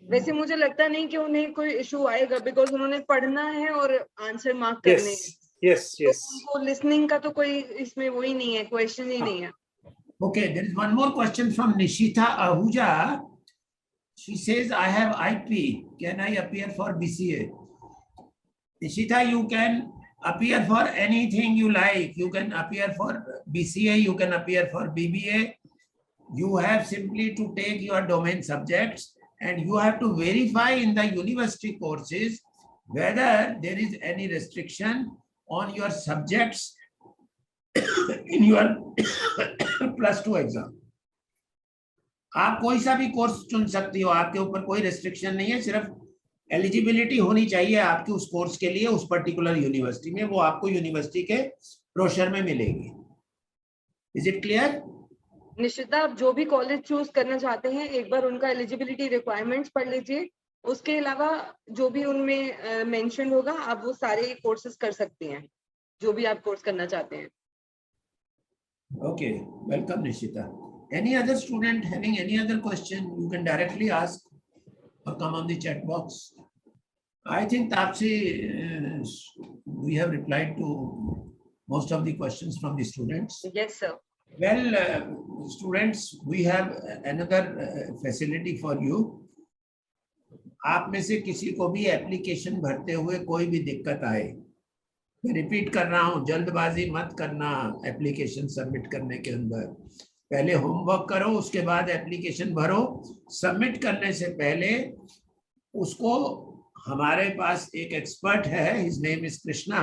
वैसे मुझे लगता नहीं कि उन्हें कोई इशू आएगा, बिकॉज उन्होंने पढ़ना है और आंसर मार्क करने हैं। यस तो यस। उनको लिसनिंग का तो कोई इसमें वही नहीं है, क्वेश्चन ही हाँ। नहीं है। Okay, there is one more question from Nishita Ahuja. She says, I have IP. Can I appear for BCA? Nishita, you can appear for anything you like. You can appear for BCA, you can appear for BBA. You have simply to take your domain subjects and you have to verify in the university courses whether there is any restriction on your subjects in your +2 exam. आप कोई सा भी course चुन सकती हो, आपके ऊपर कोई रेस्ट्रिक्शन नहीं है, सिर्फ एलिजिबिलिटी होनी चाहिए आपकी उस कोर्स के लिए उस पर्टिकुलर यूनिवर्सिटी में, वो आपको यूनिवर्सिटी के ब्रोशर में मिलेगी। Is it clear? निश्चिता, आप जो भी कॉलेज चूज करना चाहते हैं एक बार उनका एलिजिबिलिटी रिक्वायरमेंट्स पढ़ लीजिए, उसके अलावा जो भी उनमें मेंशन होगा आप वो सारे कोर्सेज कर सकती हैं, जो भी आप कोर्स करना चाहते हैं। Okay, welcome Nishita. Any other student having any other question, you can directly ask or come on the chat box. I think Tapsi, we have replied to most of the questions from the students. Yes sir. Well, students, we have another facility for you. आप में से किसी को भी application भरते हुए कोई भी दिक्कत आए, मैं रिपीट कर रहा हूं, जल्दबाजी मत करना एप्लीकेशन सबमिट करने के अंदर। पहले होमवर्क करो, उसके बाद एप्लीकेशन भरो। सबमिट करने से पहले उसको, हमारे पास एक एक्सपर्ट है, his name is Krishna.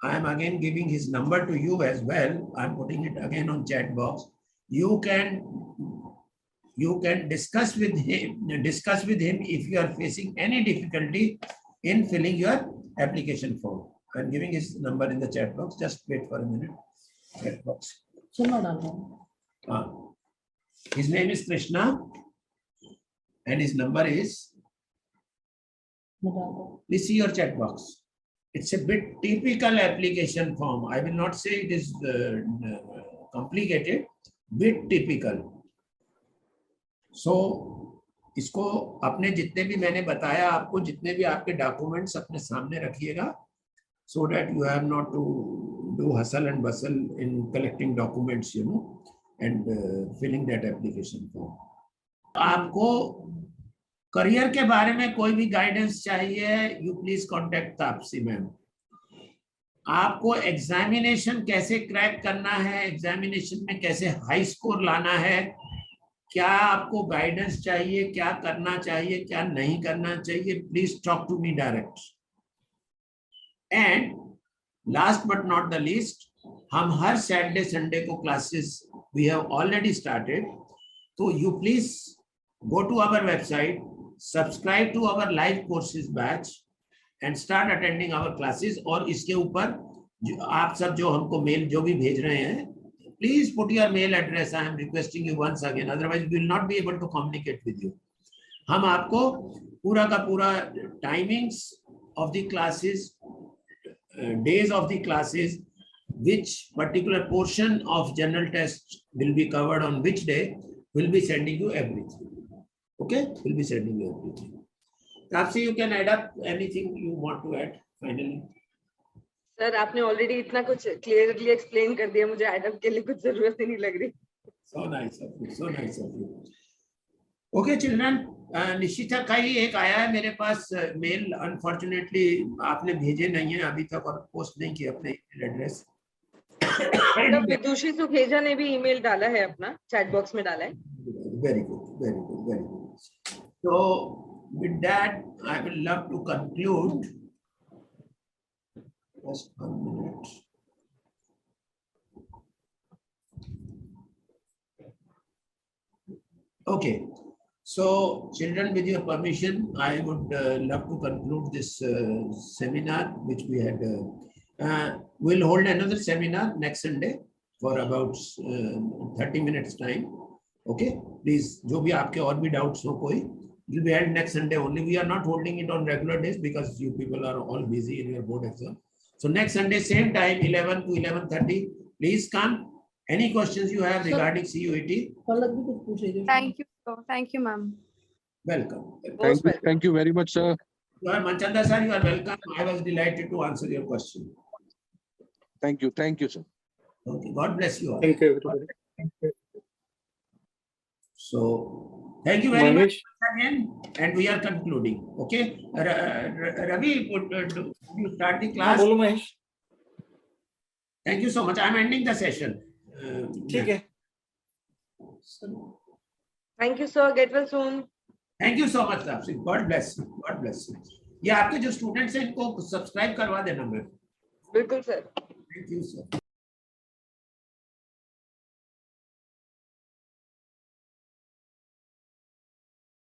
I am again giving his number to you as well, I am putting it again on chat box. You can discuss with him if you are facing any difficulty in filling your application form. I am giving his number in the chat box. Just wait for a minute. Chat box. His name is Krishna, and his number is. Please see your chat box. It's a bit typical application form. I will not say it is complicated. Bit typical. So, इसको अपने जितने भी मैंने बताया आपको, जितने भी आपके डॉक्यूमेंट्स अपने सामने रखिएगा, so that you have not to do hustle and bustle in collecting documents, you know, and filling that application form. आपको करियर के बारे में कोई भी गाइडेंस चाहिए, you please contact Taapsee ma'am. आपको एग्जामिनेशन कैसे क्रैक करना है, एग्जामिनेशन में कैसे हाई स्कोर लाना है, क्या आपको गाइडेंस चाहिए, क्या करना चाहिए, क्या नहीं करना चाहिए, please talk to me direct. And last but not the least, हम हर सैटरडे संडे को classes we have already started, तो you please go to our website, subscribe to our live courses batch and start attending our classes. और इसके ऊपर आप सब जो हमको मेल जो भी भेज रहे हैं, please put your mail address. I am requesting you once again, otherwise we will not be able to communicate with you. हम आपको पूरा का पूरा timings of the classes, days of the classes, which particular portion of general test will be covered on which day, will be sending you everything. Okay, will be sending you everything. Tapsi, you can add up anything you want to add finally. Sir आपने already इतना कुछ clearly explain कर दिया, मुझे add up के लिए कुछ जरूरत ही नहीं लग रही। So nice of you, so nice of you. Okay children, Nishita का ही एक आया है मेरे पास मेल, अनफॉर्चुनेटली आपने भेजे नहीं है अभी तक और पोस्ट नहीं किया अपने ईमेल एड्रेस। विदुषी सुखेजा ने भी ईमेल डाला है, अपना चैट बॉक्स में डाला है। Very good, very good, very good. So with that, I will love to conclude. Just 1 minute. Okay, so children, with your permission, I would love to conclude this seminar which we had. We'll hold another seminar next Sunday. for about 30 minutes time. Okay, please, जो भी आपके और भी doubts हो कोई, will be held next Sunday only. We are not holding it on regular days because you people are all busy in your board exam. So next Sunday, same time, 11 to 11:30. Please come. Any questions you have regarding CUET? Thank you, sir. Thank you, ma'am. Welcome. Thank you very much, sir. You are Manchanda sir, you are welcome. I was delighted to answer your question. Thank you, sir. Okay, God bless you all. Thank you, everybody. So, thank you very Manish, much again, and we are concluding. Okay, Ravi, would you start the हाँ class? बोलो Mahesh. Thank you so much. I am ending the session. ठीक है. Thank you, sir. Get well soon. Thank you so much, Tapsi. God bless you. God bless you. ये आपके जो students हैं इनको subscribe करवा देना मैम. बिल्कुल सर. Thank you, sir.